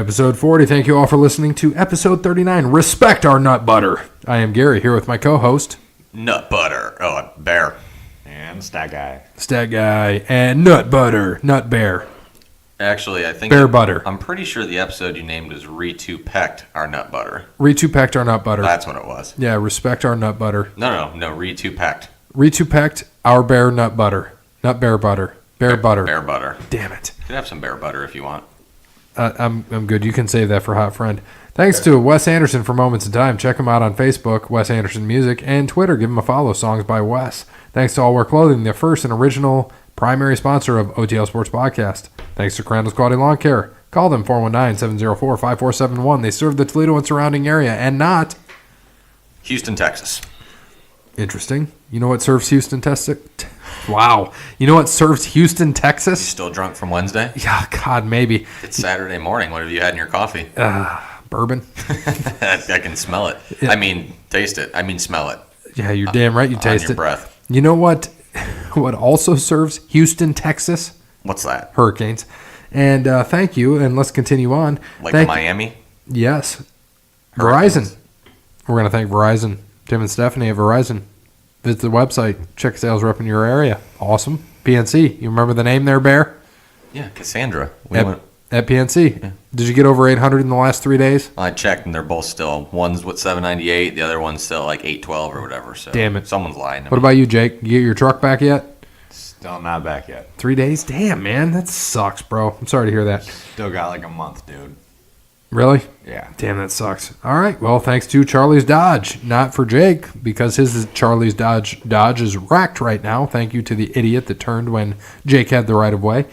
Episode 40. Thank you all for listening to episode 39. Respect our nut butter. I am Gary here with my co-host. Nut butter. Oh, bear. And Stat Guy. Stat Guy and Nut Butter. Nut Bear. Actually, I think... Bear butter. I'm pretty sure the episode you named was Re-2-Pecked Our Nut Butter. Re-2-pecked our nut butter. That's what it was. Yeah, respect our nut butter. No, Re-2-Pecked. Re-2-pecked our bear nut butter. Nut bear butter. Bear butter. Bear butter. Damn it. You could have some bear butter if you want. I'm good. You can save that for Hot Friend. Thanks to Wes Anderson for Moments in Time. Check him out on Facebook, Wes Anderson Music, and Twitter. Give him a follow, Songs by Wes. Thanks to All Wear Clothing, the first and original primary sponsor of OTL Sports Podcast. Thanks to Crandall's Quality Lawn Care. Call them 419-704-5471. They serve the Toledo and surrounding area and not Houston, Texas. Interesting. You know what serves Houston, Texas? Wow. You know what serves Houston, You Texas? still drunk from Wednesday? Yeah, God, maybe. It's Saturday morning. What have you had in your coffee? Bourbon. I can smell it. Yeah. I mean, taste it. I mean, smell it. Yeah, you're damn right you taste on your it. breath. You know what? What also serves Houston, Texas? What's that? Hurricanes. And thank you, and let's continue on. Like Miami? Yes. Hurricanes. Verizon. We're going to thank Verizon. Tim and Stephanie at Verizon. Visit the website. Check sales rep in your area. Awesome. PNC. You remember the name there, Bear? Yeah, Cassandra. At PNC. Yeah. Did you get over 800 in the last 3 days? I checked, and they're both still. One's with 798, the other one's still like 812 or whatever. So Damn it. Someone's lying to What me. about you, Jake? You get your truck back yet? Still not back yet. 3 days? Damn, man. That sucks, bro. I'm sorry to hear that. Still got like a month, dude. Really? Yeah. Damn, that sucks. All right. Well, thanks to Charlie's Dodge. Not for Jake, because his Charlie's Dodge is wrecked right now. Thank you to the idiot that turned when Jake had the right of way.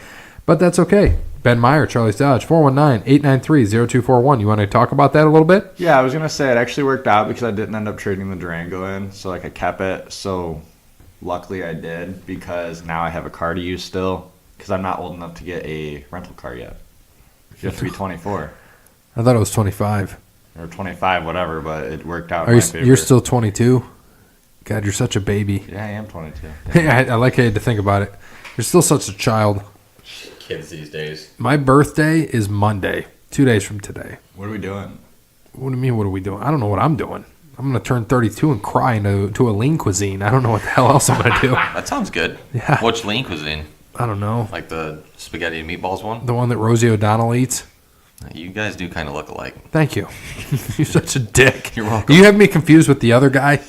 But that's okay. Ben Meyer, Charlie's Dodge, 419-893-0241. You want to talk about that a little bit? Yeah, I was going to say it actually worked out because I didn't end up trading the Durango in. So, like, I kept it. So, luckily I did because now I have a car to use still because I'm not old enough to get a rental car yet. You have to be 24 I thought it was 25. or 25, whatever, but it worked out Are in you, my favor. you're still 22? God, you're such a baby. Yeah, I am 22. I like how you had to think about it. You're still such a child. Kids these days. My birthday is Monday, 2 days from today. What are we doing? What do you mean, what are we doing? I don't know what I'm doing. I'm going to turn 32 and cry into a lean cuisine. I don't know what the hell else I'm going to do. That sounds good. Yeah. Which lean cuisine? I don't know. Like the spaghetti and meatballs one? The one that Rosie O'Donnell eats? You guys do kind of look alike. Thank you. You're such a dick. You're welcome. You have me confused with the other guy.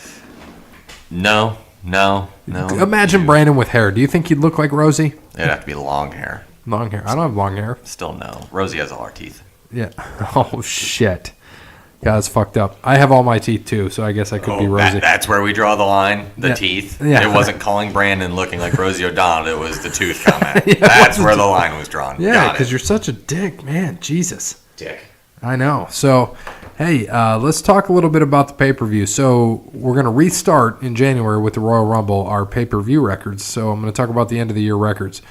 No. Imagine Brandon with hair. Do you think he'd look like Rosie? It'd have to be long hair. Long hair. I don't have long hair. Still no. Rosie has all our teeth. Yeah. Oh, shit. God, it's fucked up. I have all my teeth, too, so I guess I could be Rosie. That's where we draw the line. The Yeah. teeth. Yeah. It wasn't calling Brandon looking like Rosie O'Donnell. It was the tooth comment. Yeah, That's where the line was drawn. Yeah, Got because it. you're such a dick, man. Jesus. Dick. I know. So, hey, let's talk a little bit about the pay-per-view. So, we're going to restart in January with the Royal Rumble, our pay-per-view records. So, I'm going to talk about the end-of-the-year records.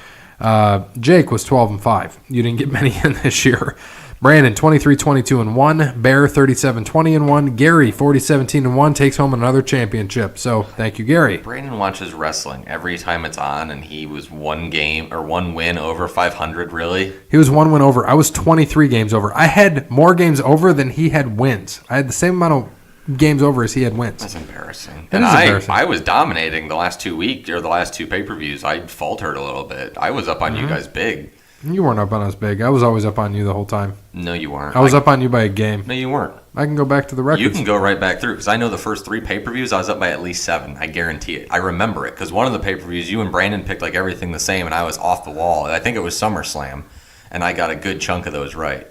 Jake was 12-5. You didn't get many in this year. Brandon, 23-22-1. Bear, 37-20-1. Gary, 40-17-1, takes home another championship. So, thank you, Gary. Brandon watches wrestling every time it's on, and he was one win over 500, really? He was 1 win over. I was 23 games over. I had more games over than he had wins. I had the same amount of games over as he had wins. That's embarrassing. That And is embarrassing. I was dominating the last 2 weeks, or the last two pay-per-views. I faltered a little bit. I was up on Mm-hmm. you guys big. You weren't up on us big. I was always up on you the whole time. No, you weren't. I was up on you by a game. No, you weren't. I can go back to the records. You can go right back through, because I know the first 3 pay-per-views, I was up by at least 7. I guarantee it. I remember it, because one of the pay-per-views, you and Brandon picked like everything the same, and I was off the wall. I think it was SummerSlam, and I got a good chunk of those right.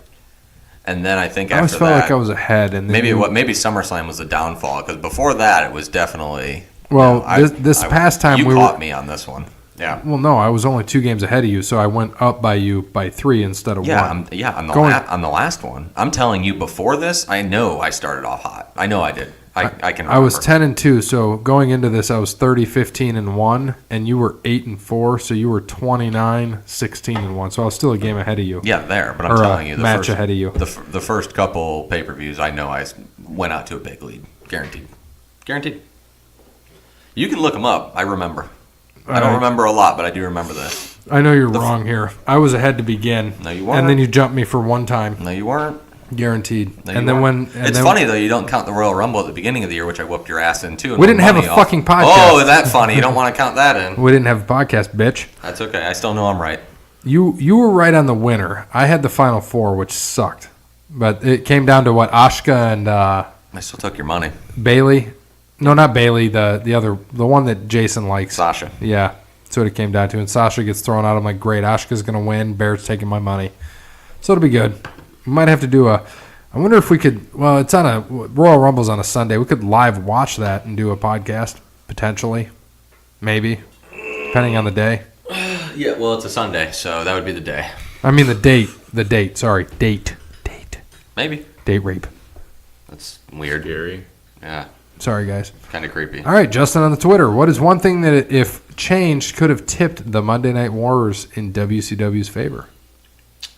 And then I think I always after felt that, like I was ahead. And then maybe SummerSlam was the downfall, because before that, it was definitely... Well, this past time you caught me on this one. Yeah. Well, no, I was only 2 games ahead of you, so I went up by you by 3 instead of 1. On the last one. I'm telling you, before this, I know I started off hot. I know I did. I can remember. I was 10-2, so going into this, I was 30-15-1, and you were 8-4, so you were 29-16-1. So I was still a game ahead of you. Yeah, there. But I'm telling you, match ahead of you. The first couple pay-per-views, I know I went out to a big lead. Guaranteed. You can look them up. I remember. I don't remember a lot, but I do remember this. I know you're wrong here. I was ahead to begin. No, you weren't. And then you jumped me for one time. No, you weren't. Guaranteed. No, and you then weren't. when... It's funny, though, you don't count the Royal Rumble at the beginning of the year, which I whooped your ass in, too. We didn't have a fucking podcast. Oh, is that funny? You don't want to count that in. We didn't have a podcast, bitch. That's okay. I still know I'm right. You were right on the winner. I had the Final Four, which sucked. But it came down to what, Asuka and I still took your money. Bailey? No, not Bailey. The one that Jason likes. Sasha. Yeah, that's what it came down to. And Sasha gets thrown out. I'm like, great, Asuka's going to win. Bear's taking my money. So it'll be good. We might have to do I wonder if we could, well, it's on Royal Rumble's on a Sunday. We could live watch that and do a podcast, potentially. Maybe. Depending on the day. Yeah, well, it's a Sunday, so that would be the day. I mean the date. The date. Sorry. Date. Maybe. Date rape. That's weird. Scary. Yeah, Sorry, guys. kind of creepy. All right, Justin on the Twitter. What is one thing that, if changed, could have tipped the Monday Night Wars in WCW's favor?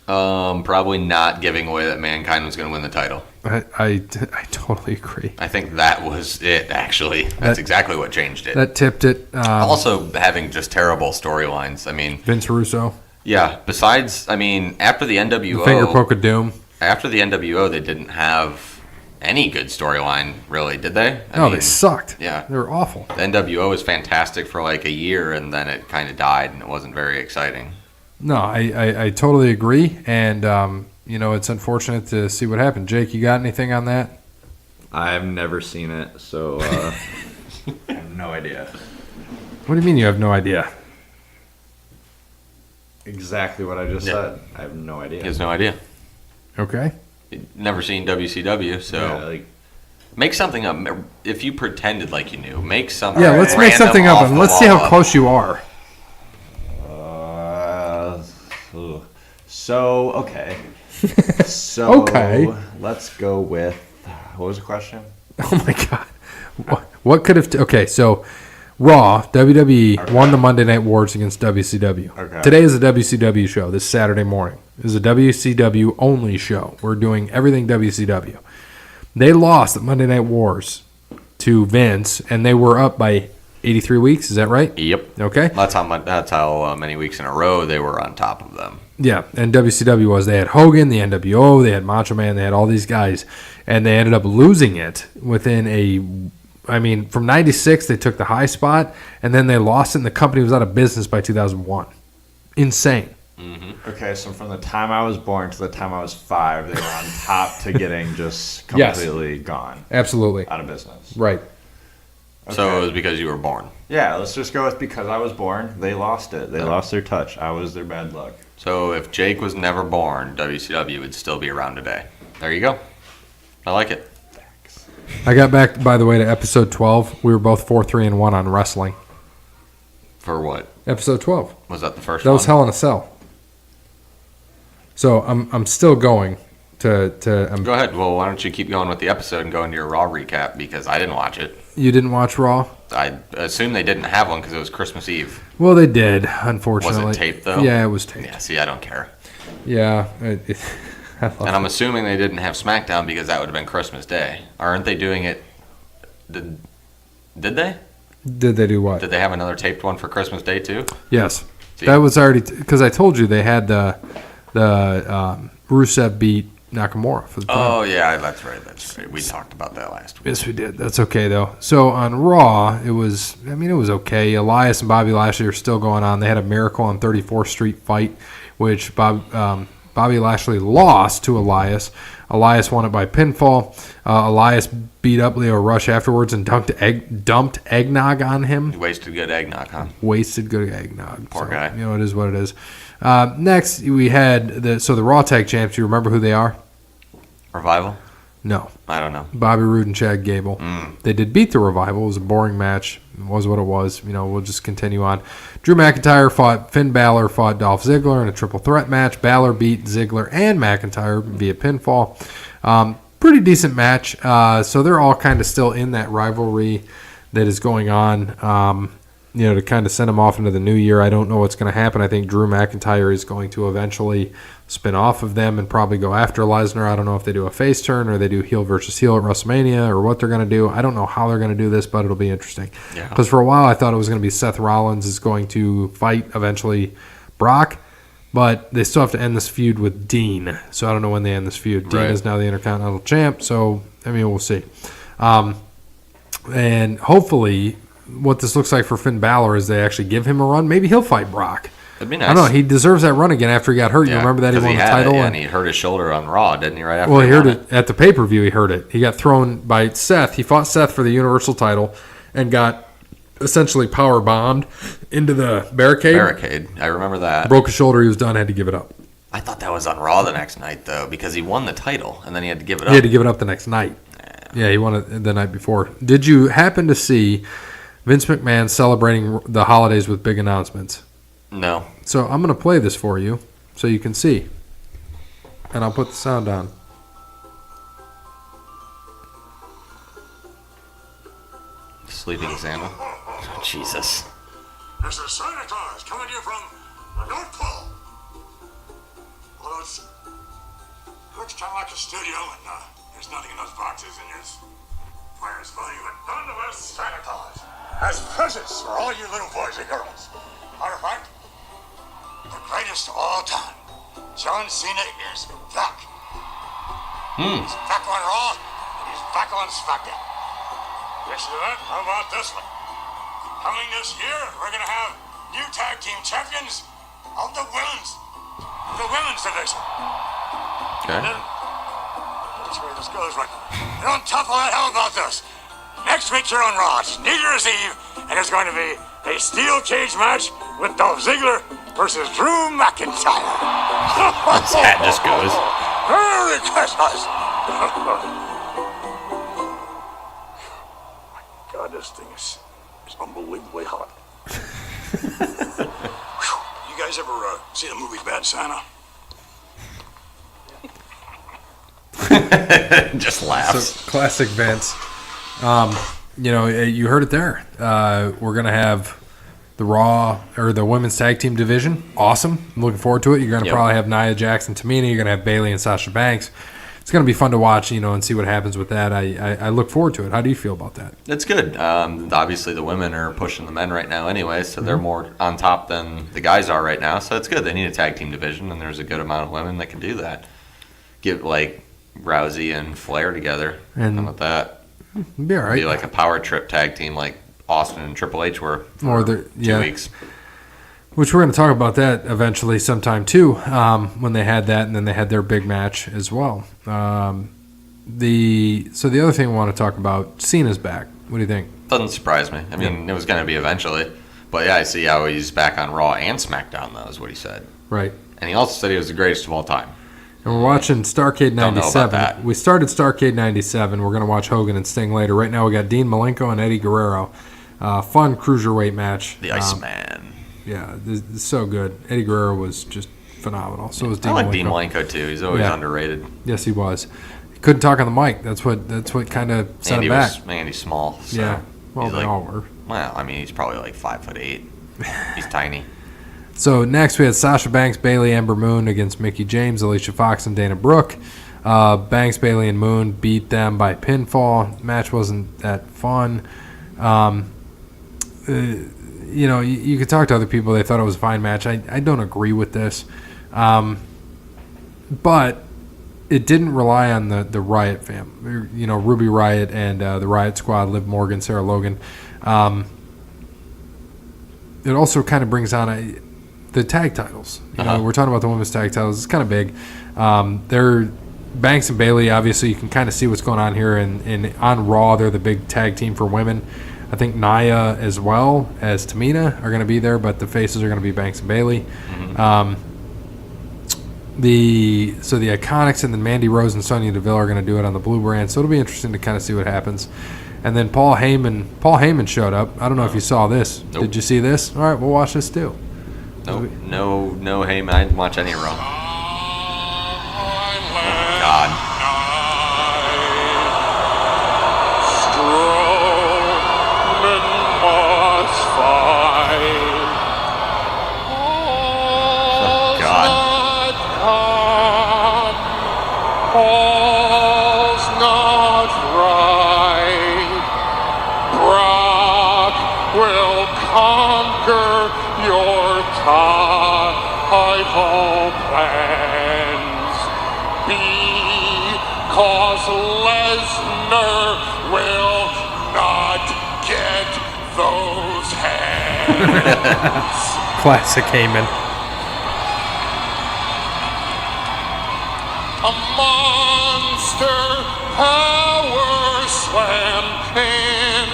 Probably not giving away that Mankind was going to win the title. I totally agree. I think that was it, actually. That's exactly what changed it. That tipped it. Also, having just terrible storylines. I mean, Vince Russo. yeah, besides, I mean, after the NWO... The finger poke of doom. After the NWO, they didn't have any good storyline, really, did they? I No, mean, they sucked. Yeah. They were awful. The NWO was fantastic for like a year, and then it kind of died, and it wasn't very exciting. No, I totally agree. And, it's unfortunate to see what happened. Jake, you got anything on that? I've never seen it, so I have no idea. What do you mean you have no idea? Exactly what I just said. I have no idea. He has no idea. Okay. Never seen WCW, so Yeah, make something up. If you pretended like you knew, make something. Yeah, let's make random something up, off and the let's see wall how up. close you are. So, okay. So, Okay. let's go with, what was the question? Oh, my God. What could have... Okay, so... Raw, WWE won the Monday Night Wars against WCW. Okay. Today is a WCW show. This Saturday morning is a WCW only show. We're doing everything WCW. They lost the Monday Night Wars to Vince, and they were up by 83 weeks. Is that right? Yep. Okay. That's how many weeks in a row they were on top of them. Yeah, and WCW was, they had Hogan, the NWO, they had Macho Man, they had all these guys, and they ended up losing it within from 96, they took the high spot, and then they lost it, and the company was out of business by 2001. Insane. Mm-hmm. Okay, so from the time I was born to the time I was 5, they were on top to getting just completely gone. Absolutely. Out of business. Right. Okay. So it was because you were born. Yeah, let's just go with because I was born, they lost it. They lost their touch. I was their bad luck. So if Jake was never born, WCW would still be around today. There you go. I like it. I got back, by the way, to episode 12. We were both 4-3-1 on wrestling. For what? Episode 12. Was that the first That one? was Hell in a Cell. So I'm still going to Go ahead. Well, why don't you keep going with the episode and go into your Raw recap, because I didn't watch it. You didn't watch Raw? I assume they didn't have one because it was Christmas Eve. Well, they did, unfortunately. Was it taped, though? Yeah, it was taped. Yeah, see, I don't care. Yeah. And I'm assuming they didn't have SmackDown because that would have been Christmas Day. Aren't they doing it? Did they? Did they do what? Did they have another taped one for Christmas Day, too? Yes. See? That was already... Because I told you they had the Rusev beat Nakamura for the title. Oh, yeah, that's right. That's right. We talked about that last week. Yes, we did. That's okay, though. So on Raw, it was okay. Elias and Bobby Lashley are still going on. They had a Miracle on 34th Street fight, which Bobby Lashley lost to Elias. Elias won it by pinfall. Elias beat up Leo Rush afterwards and dumped eggnog on him. You wasted good eggnog, huh? Wasted good eggnog. Poor guy. It is what it is. Next, we had the Raw Tag Champs. You remember who they are? Revival? No. I don't know. Bobby Roode and Chad Gable. They did beat the Revival. It was a boring match. It was what it was. We'll just continue on. Drew McIntyre Finn Balor fought Dolph Ziggler in a triple threat match. Balor beat Ziggler and McIntyre via pinfall. Pretty decent match. So they're all kind of still in that rivalry that is going on. To kind of send them off into the new year. I don't know what's going to happen. I think Drew McIntyre is going to eventually spin off of them and probably go after Lesnar. I don't know if they do a face turn or they do heel versus heel at WrestleMania or what they're going to do. I don't know how they're going to do this, but it'll be interesting. Yeah. Because for a while I thought it was going to be Seth Rollins is going to fight eventually Brock, but they still have to end this feud with Dean. So I don't know when they end this feud. Dean is now the Intercontinental Champ, so, I mean, we'll see. And hopefully what this looks like for Finn Balor is they actually give him a run. Maybe he'll fight Brock. That'd be nice. I don't know. He deserves that run again after he got hurt. You remember that he won the title? And he hurt his shoulder on Raw, didn't he, right after he hurt it at the pay-per-view. He hurt it. He got thrown by Seth. He fought Seth for the Universal title and got essentially power bombed into the barricade. I remember that. Broke his shoulder. He was done. Had to give it up. I thought that was on Raw the next night, though, because he won the title, and then he had to give it up. He had to give it up the next night. Yeah, he won it the night before. Did you happen to see Vince McMahon celebrating the holidays with big announcements? No. So I'm going to play this for you so you can see. And I'll put the sound on. Sleeping Santa. Oh, Jesus. This is Santa Claus coming to you from the North Pole. Well, it looks kind of like a studio, and there's nothing in those boxes, and there's fires funny, but nonetheless, Santa Claus has presents for all you little boys and girls. Matter of fact, the greatest of all time, John Cena is back. He's back on Raw, and he's back on SmackDown. Next to that, how about this one? Coming this year, we're going to have new tag team champions of the women's division. Okay. And then, that's where this goes right. And on top of that, how about this? Next week here on Raw, it's New Year's Eve, and it's going to be a steel cage match with Dolph Ziggler versus Drew McIntyre. His hat just goes. Merry Christmas! God, this thing is unbelievably hot. You guys ever see the movie Bad Santa? Just laughs. So, classic Vince. You heard it there. We're going to have the Raw or the women's tag team division. Awesome. I'm looking forward to it. You're going to probably have Nia Jax and Tamina. You're going to have Bayley and Sasha Banks. It's going to be fun to watch, and see what happens with that. I look forward to it. How do you feel about that? It's good. Obviously, the women are pushing the men right now anyway, so they're more on top than the guys are right now. So it's good. They need a tag team division, and there's a good amount of women that can do that. Get, like, Rousey and Flair together. And how about that? Be all right. Be like a power trip tag team like Austin and Triple H were for 2 weeks. Which we're going to talk about that eventually sometime too, when they had that, and then they had their big match as well. So the other thing we want to talk about, Cena's back. What do you think? Doesn't surprise me. I mean, it was going to be eventually. But yeah, I see how he's back on Raw and SmackDown, though, is what he said. Right. And he also said he was the greatest of all time. And we're watching Starrcade 97. Don't know about that. We started Starrcade 97. We're going to watch Hogan and Sting later. Right now we got Dean Malenko and Eddie Guerrero. Fun cruiserweight match. The Iceman. Yeah, this is so good. Eddie Guerrero was just phenomenal. So was Dean Malenko. I like Dean Malenko too. He's always underrated. Yes, he was. He couldn't talk on the mic. That's what kind of set him back. Andy's small. So yeah. Well, they all were. Well, I mean, he's probably like 5'8". He's tiny. So next we had Sasha Banks, Bayley, Ember Moon against Mickie James, Alicia Fox, and Dana Brooke. Banks, Bayley, and Moon beat them by pinfall. Match wasn't that fun. You could talk to other people. They thought it was a fine match. I don't agree with this. But it didn't rely on the Riot fam. Ruby Riot and the Riot Squad, Liv Morgan, Sarah Logan. It also kind of brings on the tag titles. We're talking about the women's tag titles. It's kind of big. They're Banks and Bayley. Obviously, you can kind of see what's going on here. And on Raw, they're the big tag team for women. I think Nia as well as Tamina are going to be there, but the faces are going to be Banks and Bayley. Mm-hmm. The Iconics and then Mandy Rose and Sonya Deville are going to do it on the blue brand. So it'll be interesting to kind of see what happens. And then Paul Heyman showed up. I don't know if you saw this. Nope. Did you see this? All right, we'll watch this too. Nope. No Heyman. I didn't watch any Raw. Oh, God. anti-home plans because Lesnar will not get those hands. Classic Heyman. A monster power slam in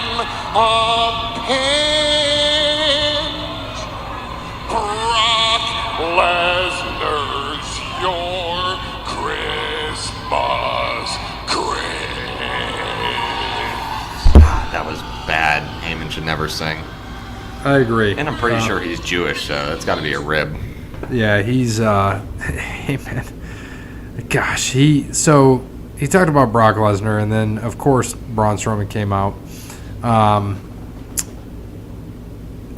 a pinch. Brock Lesnar's your Christmas Grinch. That was bad. Heyman should never sing. I agree. And I'm pretty sure he's Jewish, so it's got to be a rib. Yeah, he's Heyman. Gosh, he talked about Brock Lesnar, and then of course Braun Strowman came out. I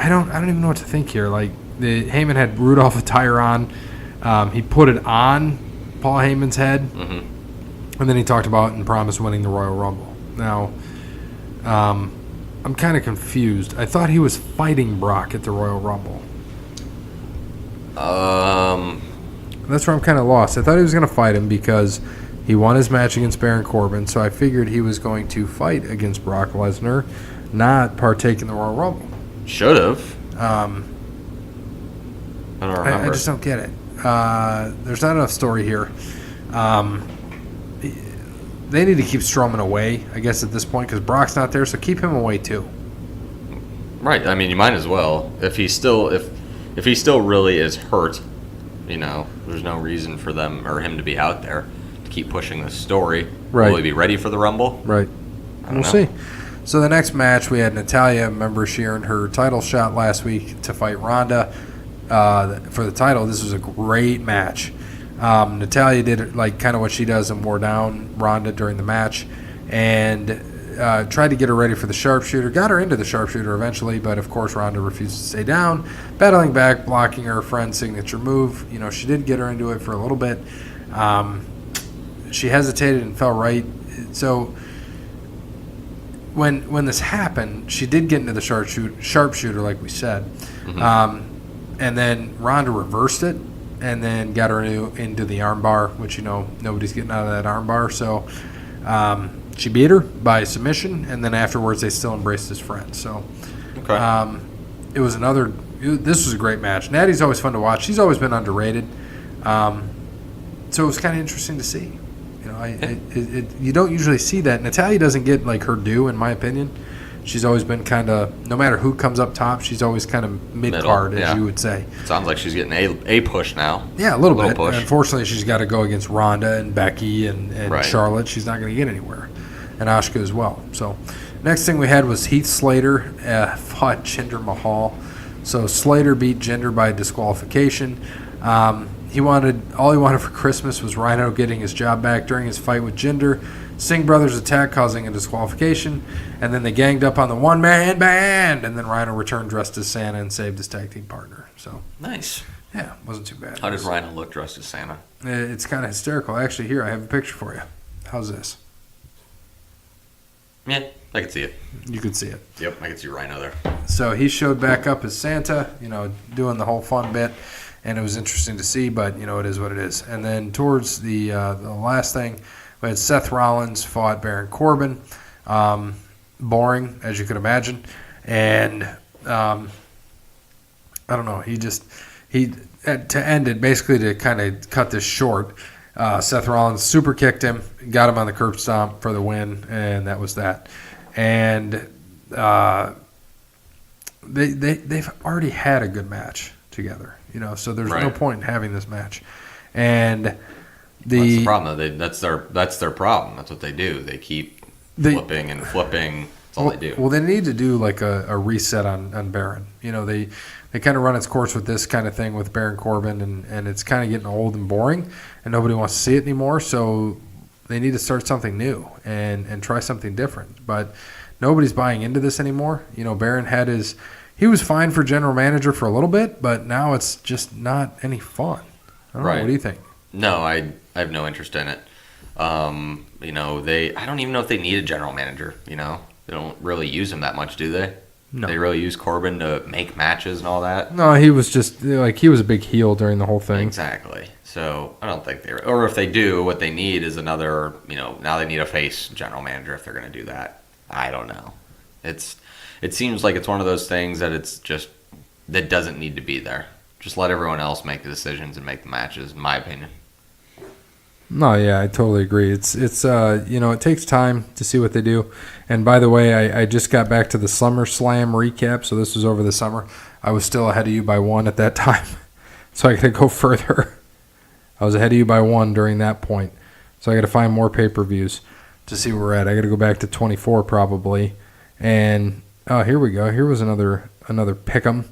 don't even know what to think here. Like Heyman had Rudolph attire on, he put it on Paul Heyman's head, and then he talked about and promised winning the Royal Rumble. Now, I'm kind of confused. I thought he was fighting Brock at the Royal Rumble. That's where I'm kind of lost. I thought he was going to fight him because he won his match against Baron Corbin, so I figured he was going to fight against Brock Lesnar, not partake in the Royal Rumble. Should have. I don't remember. I just don't get it. There's not enough story here. They need to keep Strowman away, I guess, at this point, because Brock's not there, so keep him away too. Right. I mean, you might as well. If he still really is hurt, there's no reason for them or him to be out there to keep pushing this story. Right. Will he be ready for the Rumble? Right. We'll see. So the next match, we had Natalya. Remember, she earned her title shot last week to fight Ronda for the title. This was a great match. Natalya did kind of what she does and wore down Ronda during the match and tried to get her ready for the sharpshooter. Got her into the sharpshooter eventually, but of course Ronda refused to stay down, battling back, blocking her friend's signature move. She did get her into it for a little bit. She hesitated and fell right. So when this happened, she did get into the sharpshooter, like we said. And then Ronda reversed it and then got her into the armbar, which, nobody's getting out of that armbar. So she beat her by submission, and then afterwards they still embraced as friends. So it was this was a great match. Natty's always fun to watch. She's always been underrated. So it was kind of interesting to see. You don't usually see that. Natalya doesn't get her due, in my opinion. She's always been kind of, no matter who comes up top, she's always kind of mid-card, as you would say. Sounds like she's getting a push now. Yeah, a little bit. Push. Unfortunately, she's got to go against Ronda and Becky and Charlotte. She's not going to get anywhere. And Asuka as well. So next thing we had was Heath Slater fought Jinder Mahal. So Slater beat Jinder by disqualification. All he wanted for Christmas was Rhino getting his job back during his fight with Jinder. Singh brothers attacked, causing a disqualification, and then they ganged up on the one-man band, and then Rhino returned dressed as Santa and saved his tag team partner. So nice. Yeah, wasn't too bad. How did Rhino look dressed as Santa? It's kind of hysterical. Actually, here, I have a picture for you. How's this? Yeah, I can see it. You can see it. Yep, I can see Rhino there. So he showed back up as Santa, doing the whole fun bit, and it was interesting to see, but, it is what it is. And then towards the last thing, we had Seth Rollins fought Baron Corbin. Boring, as you could imagine. And I don't know. To end it, basically to kind of cut this short, Seth Rollins super kicked him, got him on the curb stomp for the win, and that was that. And they've already had a good match together, so there's no point in having this match. And that's the problem, though. That's their problem. That's what they do. They keep flipping and flipping. That's all they do. Well, they need to do a reset on Baron. They kind of run its course with this kind of thing with Baron Corbin, and it's kind of getting old and boring, and nobody wants to see it anymore. So they need to start something new and try something different. But nobody's buying into this anymore. Baron he was fine for general manager for a little bit, but now it's just not any fun. I don't know. What do you think? No, I have no interest in it. I don't even know if they need a general manager. They don't really use him that much, do they? No. They really use Corbin to make matches and all that. No, he was just like he was a big heel during the whole thing. Exactly. So I don't think they're, or if they do, what they need is another. Now they need a face general manager if they're going to do that. I don't know. It seems like it's one of those things that it's just that doesn't need to be there. Just let everyone else make the decisions and make the matches, in my opinion. No, yeah, I totally agree. It's it takes time to see what they do. And by the way, I just got back to the SummerSlam recap, so this was over the summer. I was still ahead of you by 1 at that time, so I got to go further. I was ahead of you by 1 during that point, so I got to find more pay-per-views to see where we're at. I got to go back to 24 probably, and here we go. Here was another pick'em.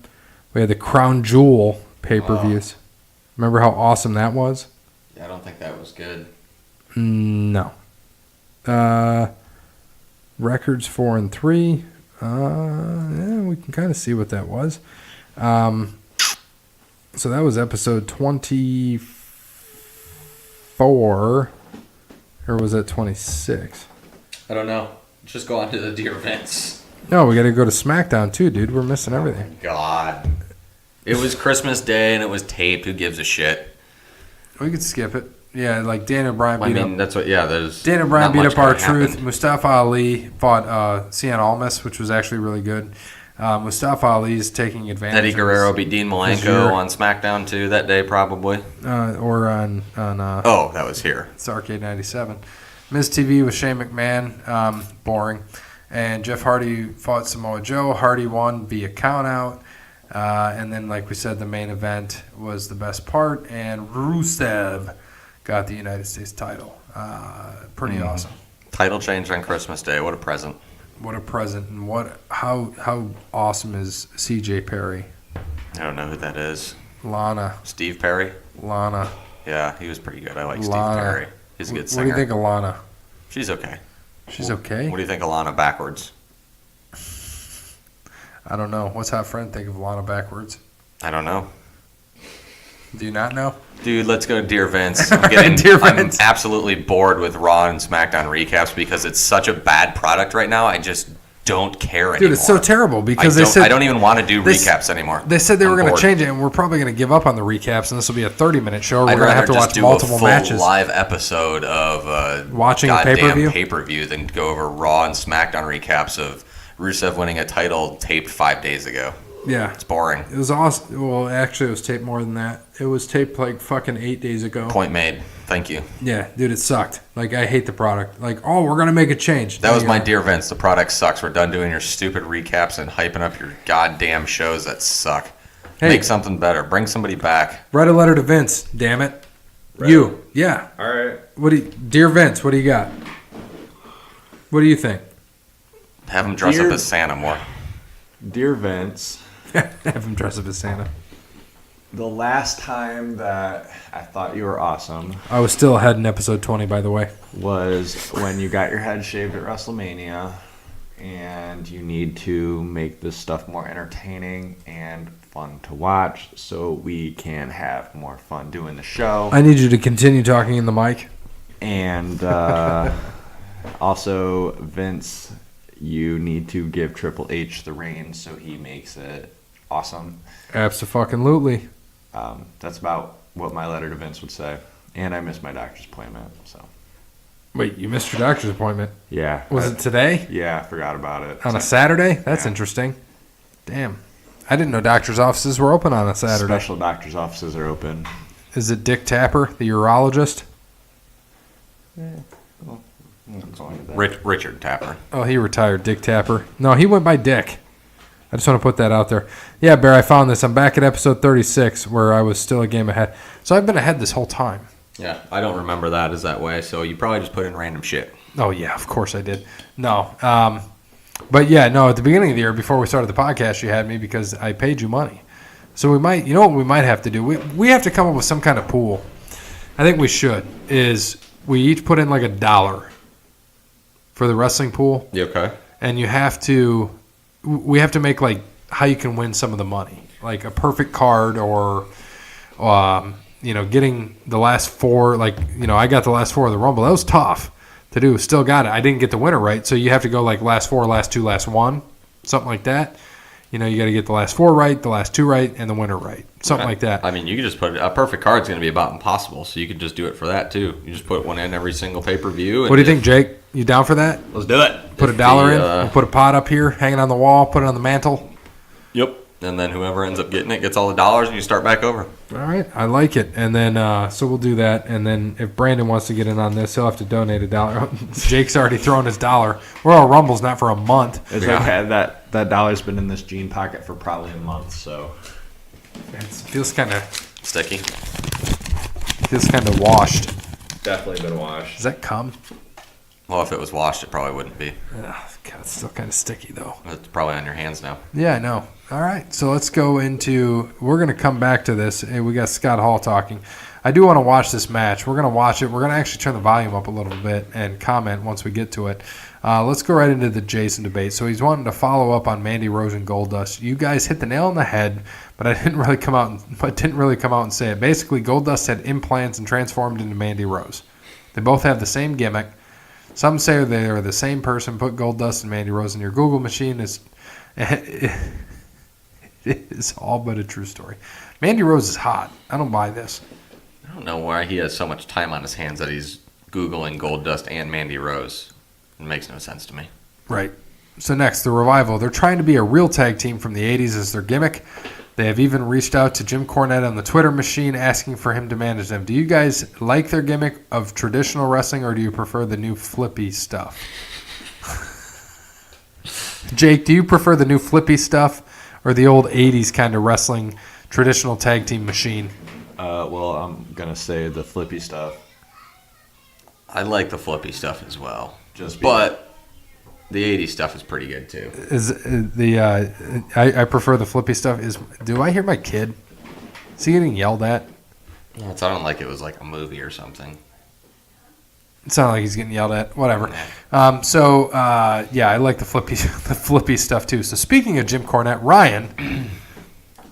We had the Crown Jewel pay-per-views. Remember how awesome that was? Yeah, I don't think that was good. No. Records 4 and 3. Yeah, we can kind of see what that was. So that was episode 24. Or was that 26? I don't know. Just go on to the Dear Vince. No, we got to go to SmackDown too, dude. We're missing everything. Oh my God. It was Christmas Day and it was taped. Who gives a shit? We could skip it. Yeah, like Daniel Bryan beat up. That's what. Yeah, there's. Daniel Bryan not beat much up R-Truth. happened. Mustafa Ali fought Cien Almas, which was actually really good. Mustafa Ali is taking advantage. Eddie Guerrero beat Dean Malenko year. on SmackDown too that day, probably. Or on Oh, that was here. it's Arcade 97. Miz TV with Shane McMahon, boring. And Jeff Hardy fought Samoa Joe. Hardy won via countout. And then, like we said, the main event was the best part. And Rusev got the United States title. Pretty awesome. Title change on Christmas Day. What a present. What a present. And how awesome is CJ Perry? I don't know who that is. Lana. Steve Perry? Lana. Yeah, he was pretty good. I like Lana. Steve Perry. He's a good What singer. do you think of Lana? She's okay. She's okay? What do you think of Lana backwards? I don't know. What's Hot Friend think of Lana backwards? I don't know. Do you not know? Dude, let's go to Dear Vince. Dear Vince. I'm absolutely bored with Raw and SmackDown recaps because it's such a bad product right now. I just don't care anymore. Dude, it's so terrible because I don't even want to do recaps anymore. They said they were I'm going to bored. change it, and we're probably going to give up on the recaps, and this will be a 30-minute show. We're I'd going to have rather to just watch do multiple a full matches. live episode of Watching a goddamn pay-per-view? pay-per-view than go over Raw and SmackDown recaps of Rusev winning a title taped 5 days ago. Yeah. It's boring. It was awesome. Well, actually, it was taped more than that. It was taped like fucking 8 days ago. Point made. Thank you. Yeah, dude, it sucked. Like, I hate the product. Like, we're going to make a change. That was my Dear Vince. The product sucks. We're done doing your stupid recaps and hyping up your goddamn shows that suck. Hey. Make something better. Bring somebody back. Write a letter to Vince, damn it. Right. You. Yeah. All right. Dear Vince, what do you got? What do you think? Have him dress Dear- up as Santa more. Dear Vince, Have him dress up as Santa. the last time that I thought you were awesome I was still ahead in episode 20, by the way. was when you got your head shaved at WrestleMania, and you need to make this stuff more entertaining and fun to watch so we can have more fun doing the show. I need you to continue talking in the mic. And also, Vince, you need to give Triple H the reins so he makes it awesome. Abso-fucking-lutely. That's about what my letter to Vince would say. And I missed my doctor's appointment, so Wait, you missed your doctor's appointment. yeah. Was it today? Yeah, I forgot about it. On a Saturday? That's Yeah. interesting. Damn. I didn't know doctor's offices were open on a Saturday. Special doctor's offices are open. Is it Dick Tapper, the urologist? Richard Tapper. Oh, he retired, Dick Tapper. No, he went by Dick. I just want to put that out there. Yeah, Bear, I found this. I'm back at episode 36 where I was still a game ahead. So I've been ahead this whole time. Yeah, I don't remember that as that way, so you probably just put in random shit. Oh, yeah, of course I did. No. But, yeah, no, at the beginning of the year, before we started the podcast, you had me because I paid you money. So we might, you know what we might have to do? We have to come up with some kind of pool. I think we should, is we each put in like $1 for the wrestling pool. You okay? And we have to make like how you can win some of the money. Like a perfect card or, getting the last four, I got the last four of the Rumble. That was tough to do. Still got it. I didn't get the winner right. So you have to go like last four, last two, last one. something like that. You got to get the last 4 right, the last 2 right, and the winner right. Something like that. I mean, you could just put a perfect card is going to be about impossible, so you could just do it for that too. You just put one in every single pay-per-view. What do you think, Jake? You down for that? Let's do it. Put $1 in. We'll put a pot up here, hanging on the wall. Put it on the mantle. Yep. And then whoever ends up getting it gets all the dollars, and you start back over. All right, I like it. And then, so we'll do that. And then if Brandon wants to get in on this, he'll have to donate $1. Jake's already thrown his $1. Royal Rumble's not for a month. It's okay. That $1's been in this jean pocket for probably a month, so. It feels kind of sticky. Feels kind of washed. Definitely been washed. Does that come? Well, if it was washed, it probably wouldn't be. God, it's still kind of sticky, though. It's probably on your hands now. Yeah, I know. All right, so let's go into – we're going to come back to this. Hey, we got Scott Hall talking. I do want to watch this match. We're going to watch it. We're going to actually turn the volume up a little bit and comment once we get to it. Let's go right into the Jason debate. So he's wanting to follow up on Mandy Rose and Goldust. You guys hit the nail on the head, but I didn't really come out and say it. Basically, Goldust had implants and transformed into Mandy Rose. They both have the same gimmick. Some say they are the same person. Put Goldust and Mandy Rose in your Google machine. It is all but a true story. Mandy Rose is hot. I don't buy this. I don't know why he has so much time on his hands that he's Googling Goldust and Mandy Rose. It makes no sense to me. Right. So next, the Revival. They're trying to be a real tag team from the 80s as their gimmick. They have even reached out to Jim Cornette on the Twitter machine asking for him to manage them. Do you guys like their gimmick of traditional wrestling, or do you prefer the new flippy stuff? Jake, do you prefer the new flippy stuff or the old 80s kind of wrestling traditional tag team machine? Well, I'm going to say the flippy stuff. I like the flippy stuff as well. But the 80s stuff is pretty good too. I prefer the flippy stuff. Do I hear my kid? Is he getting yelled at? No, it sounded like it was like a movie or something. It sounded like he's getting yelled at. Whatever. I like the flippy stuff too. So speaking of Jim Cornette, Ryan,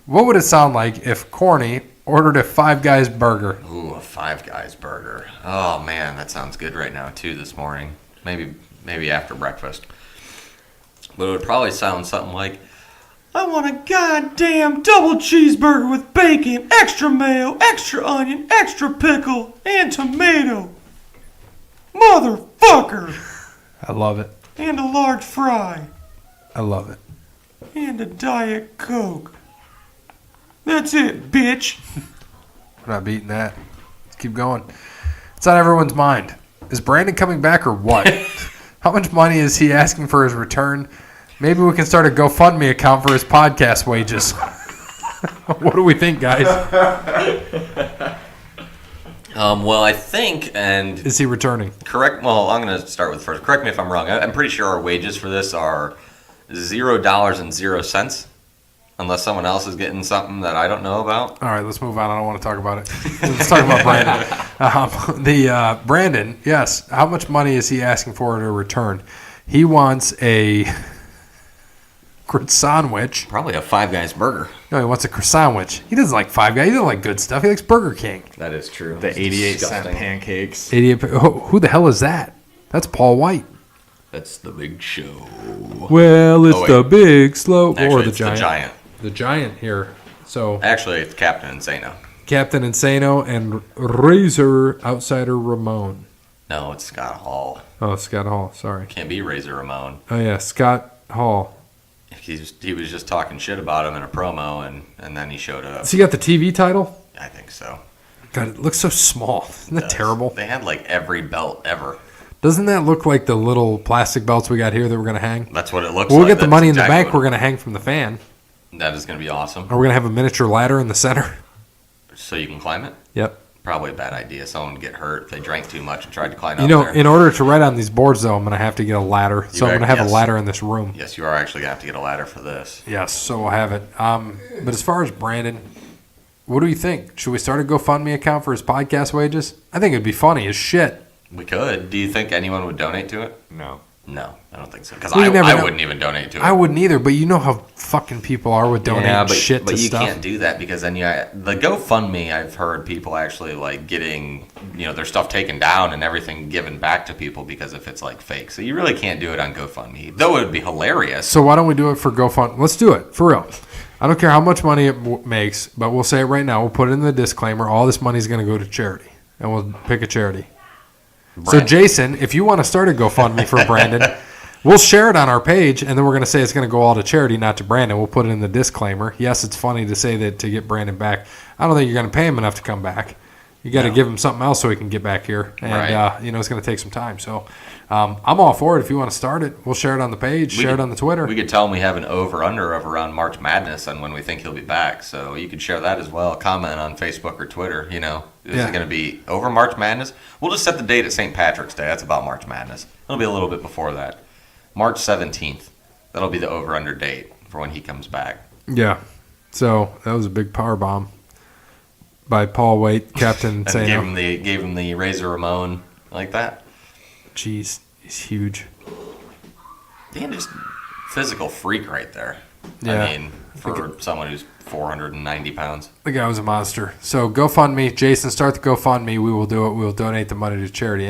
what would it sound like if Corny ordered a Five Guys burger? Ooh, a Five Guys burger. Oh man, that sounds good right now too. This morning, maybe after breakfast. But it would probably sound something like, I want a goddamn double cheeseburger with bacon, extra mayo, extra onion, extra pickle, and tomato. Motherfucker! I love it. And a large fry. I love it. And a Diet Coke. That's it, bitch. We're not beating that. Let's keep going. It's on everyone's mind. Is Brandon coming back or what? How much money is he asking for his return? Maybe we can start a GoFundMe account for his podcast wages. What do we think, guys? Well, I think, and... Is he returning? Well, I'm going to start with first. Correct me if I'm wrong. I'm pretty sure our wages for this are $0.00, unless someone else is getting something that I don't know about. All right, let's move on. I don't want to talk about it. Let's talk about Brandon. Brandon, yes. How much money is he asking for to return? He wants a croissant-wich. Probably a Five Guys burger. No, he wants a croissant-wich. He doesn't like Five Guys. He doesn't like good stuff. He likes Burger King. That is true. The 88-cent pancakes. 88. Who the hell is that? That's Paul White. That's the Big Show. Well, it's the Big Slow. Actually, or the it's Giant. the Giant. The Giant here. So actually, it's Captain Insano. Captain Insano and Razor Outsider Ramon. No, it's Scott Hall. Oh, Scott Hall. Sorry. Can't be Razor Ramon. Oh, yeah. Scott Hall. He was just talking shit about him in a promo, and then he showed up. Has he got the TV title? I think so. God, it looks so small. Isn't that terrible? They had like every belt ever. Doesn't that look like the little plastic belts we got here that we're going to hang? That's what it looks like. We'll get the That's money in the bank we're going to hang from the fan. That is going to be awesome. Are we going to have a miniature ladder in the center? So you can climb it? Yep. Probably a bad idea. Someone would get hurt if they drank too much and tried to climb up there. In order to write on these boards, though, I'm going to have to get a ladder. So I'm going to have a ladder in this room. Yes, you are actually going to have to get a ladder for this. Yes, so we'll have it. But as far as Brandon, what do you think? Should we start a GoFundMe account for his podcast wages? I think it'd be funny as shit. We could. Do you think anyone would donate to it? No. No, I don't think so. Because Well, you never I know. wouldn't even donate to it. I wouldn't either, but you know how fucking people are with donating shit to but you stuff. can't do that because then the GoFundMe, I've heard people actually like getting their stuff taken down and everything given back to people because if it's like fake. So you really can't do it on GoFundMe, though it would be hilarious. So why don't we do it for GoFundMe? Let's do it, for real. I don't care how much money it makes, but we'll say it right now. We'll put it in the disclaimer. All this money is going to go to charity, and we'll pick a charity. So, Jason, if you want to start a GoFundMe for Brandon, we'll share it on our page, and then we're going to say it's going to go all to charity, not to Brandon. We'll put it in the disclaimer. Yes, it's funny to say that to get Brandon back. I don't think you're going to pay him enough to come back. You got to give him something else so he can get back here, and right. It's going to take some time. So, I'm all for it. If you want to start it, we'll share it on the page, share it on the Twitter. We could tell him we have an over/under of around March Madness on when we think he'll be back. So you could share that as well. Comment on Facebook or Twitter. Is it going to be over March Madness? We'll just set the date at St. Patrick's Day. That's about March Madness. It'll be a little bit before that. March 17th. That'll be the over/under date for when he comes back. Yeah. So that was a big power bomb by Paul Waite, Captain And Sano. gave him the Razor Ramon like that. Jeez, he's huge. Damn, just physical freak right there. Yeah. I mean, for someone who's 490 pounds. The guy was a monster. So GoFundMe, Jason, start the GoFundMe. We will do it. We will donate the money to charity.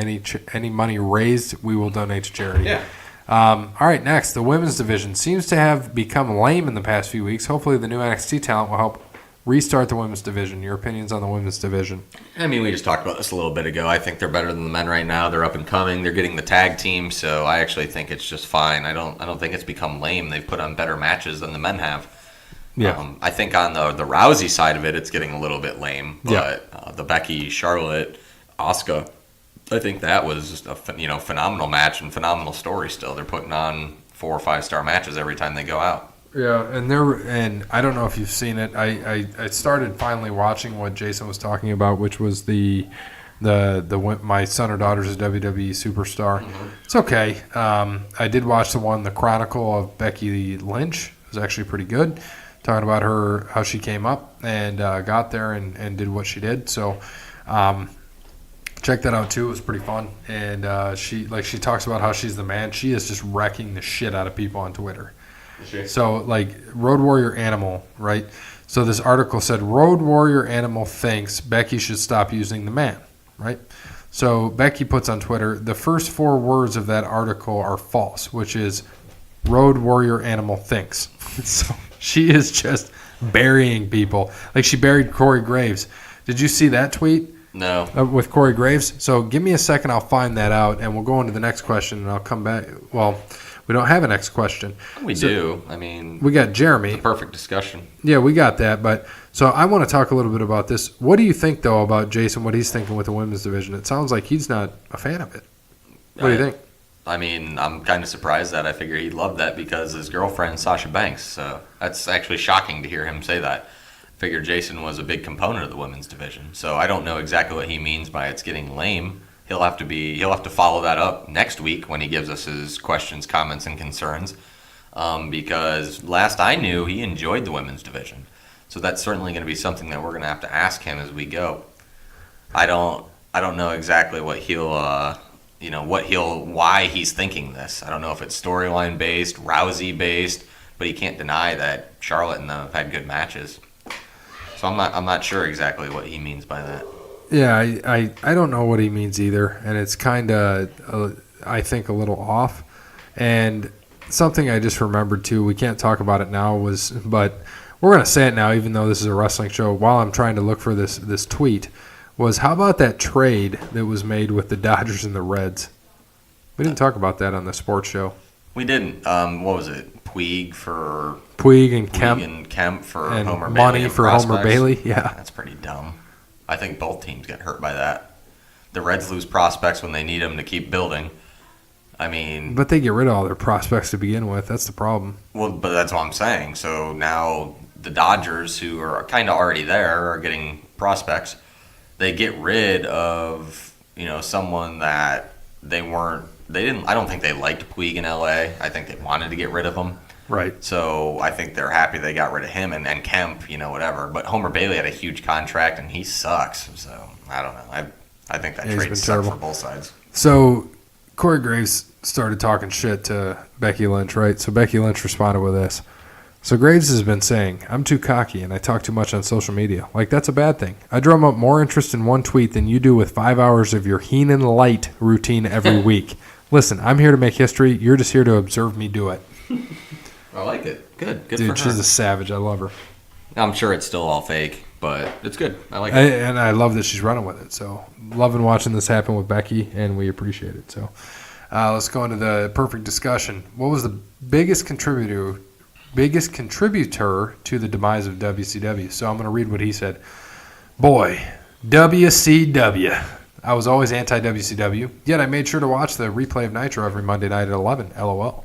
Any money raised, we will donate to charity. Yeah. All right, next, the women's division seems to have become lame in the past few weeks. Hopefully the new NXT talent will help restart the women's division. Your opinions on the women's division? I mean, we just talked about this a little bit ago. I think they're better than the men right now. They're up and coming. They're getting the tag team, so I actually think it's just fine. I don't think it's become lame. They've put on better matches than the men have. Yeah. I think on the Rousey side of it, it's getting a little bit lame. But the Becky, Charlotte, Asuka, I think that was just a phenomenal match and phenomenal story. Still, they're putting on 4 or 5 star matches every time they go out. Yeah, and I don't know if you've seen it. I started finally watching what Jason was talking about, which was the my son or daughter's a WWE superstar. Mm-hmm. It's okay. I did watch the Chronicle of Becky Lynch. It was actually pretty good, talking about her how she came up and got there and did what she did. So check that out too. It was pretty fun. And she talks about how she's the man. She is just wrecking the shit out of people on Twitter. So, Road Warrior Animal, right? So this article said, Road Warrior Animal thinks Becky should stop using the man, right? So Becky puts on Twitter, the first 4 words of that article are false, which is Road Warrior Animal thinks. So she is just burying people. Like she buried Corey Graves. Did you see that tweet? No. With Corey Graves? So give me a second, I'll find that out, and we'll go into the next question, and I'll come back. Well, we don't have a next question. We do. I mean, we got Jeremy. It's a perfect discussion. Yeah, we got that. But so I want to talk a little bit about this. What do you think, though, about Jason, what he's thinking with the women's division? It sounds like he's not a fan of it. What do you think? I mean, I'm kind of surprised that. I figure he loved that because his girlfriend, Sasha Banks. So that's actually shocking to hear him say that. I figured Jason was a big component of the women's division. So I don't know exactly what he means by it's getting lame. He'll have to follow that up next week when he gives us his questions, comments, and concerns. Because last I knew, he enjoyed the women's division. So that's certainly going to be something that we're going to have to ask him as we go. I don't know exactly what why he's thinking this. I don't know if it's storyline based, Rousey based, but he can't deny that Charlotte and them have had good matches. So I'm not sure exactly what he means by that. Yeah, I don't know what he means either, and it's kind of, I think, a little off. And something I just remembered, too, we can't talk about it now, but we're going to say it now, even though this is a wrestling show, while I'm trying to look for this tweet, was how about that trade that was made with the Dodgers and the Reds? We didn't talk about that on the sports show. We didn't. What was it? Puig and Kemp for and Homer Bailey. Money for Homer Bailey, yeah. That's pretty dumb. I think both teams get hurt by that. The Reds lose prospects when they need them to keep building. I mean... But they get rid of all their prospects to begin with. That's the problem. Well, but that's what I'm saying. So now the Dodgers, who are kind of already there, are getting prospects. They get rid of, someone that they didn't... I don't think they liked Puig in L.A. I think they wanted to get rid of him. Right. So I think they're happy they got rid of him and Kemp, whatever. But Homer Bailey had a huge contract, and he sucks. So I don't know. I think that trade sucked for both sides. So Corey Graves started talking shit to Becky Lynch, right? So Becky Lynch responded with this. So Graves has been saying, I'm too cocky and I talk too much on social media. Like, that's a bad thing. I drum up more interest in one tweet than you do with 5 hours of your Heenan Light routine every week. Listen, I'm here to make history. You're just here to observe me do it. I like it. Good Dude, for her. she's a savage. I love her. I'm sure it's still all fake, but it's good. I like it. And I love that she's running with it. So, loving watching this happen with Becky, and we appreciate it. So, let's go into the perfect discussion. What was the biggest contributor to the demise of WCW? So, I'm going to read what he said. Boy, WCW. I was always anti-WCW, yet I made sure to watch the replay of Nitro every Monday night at 11, LOL.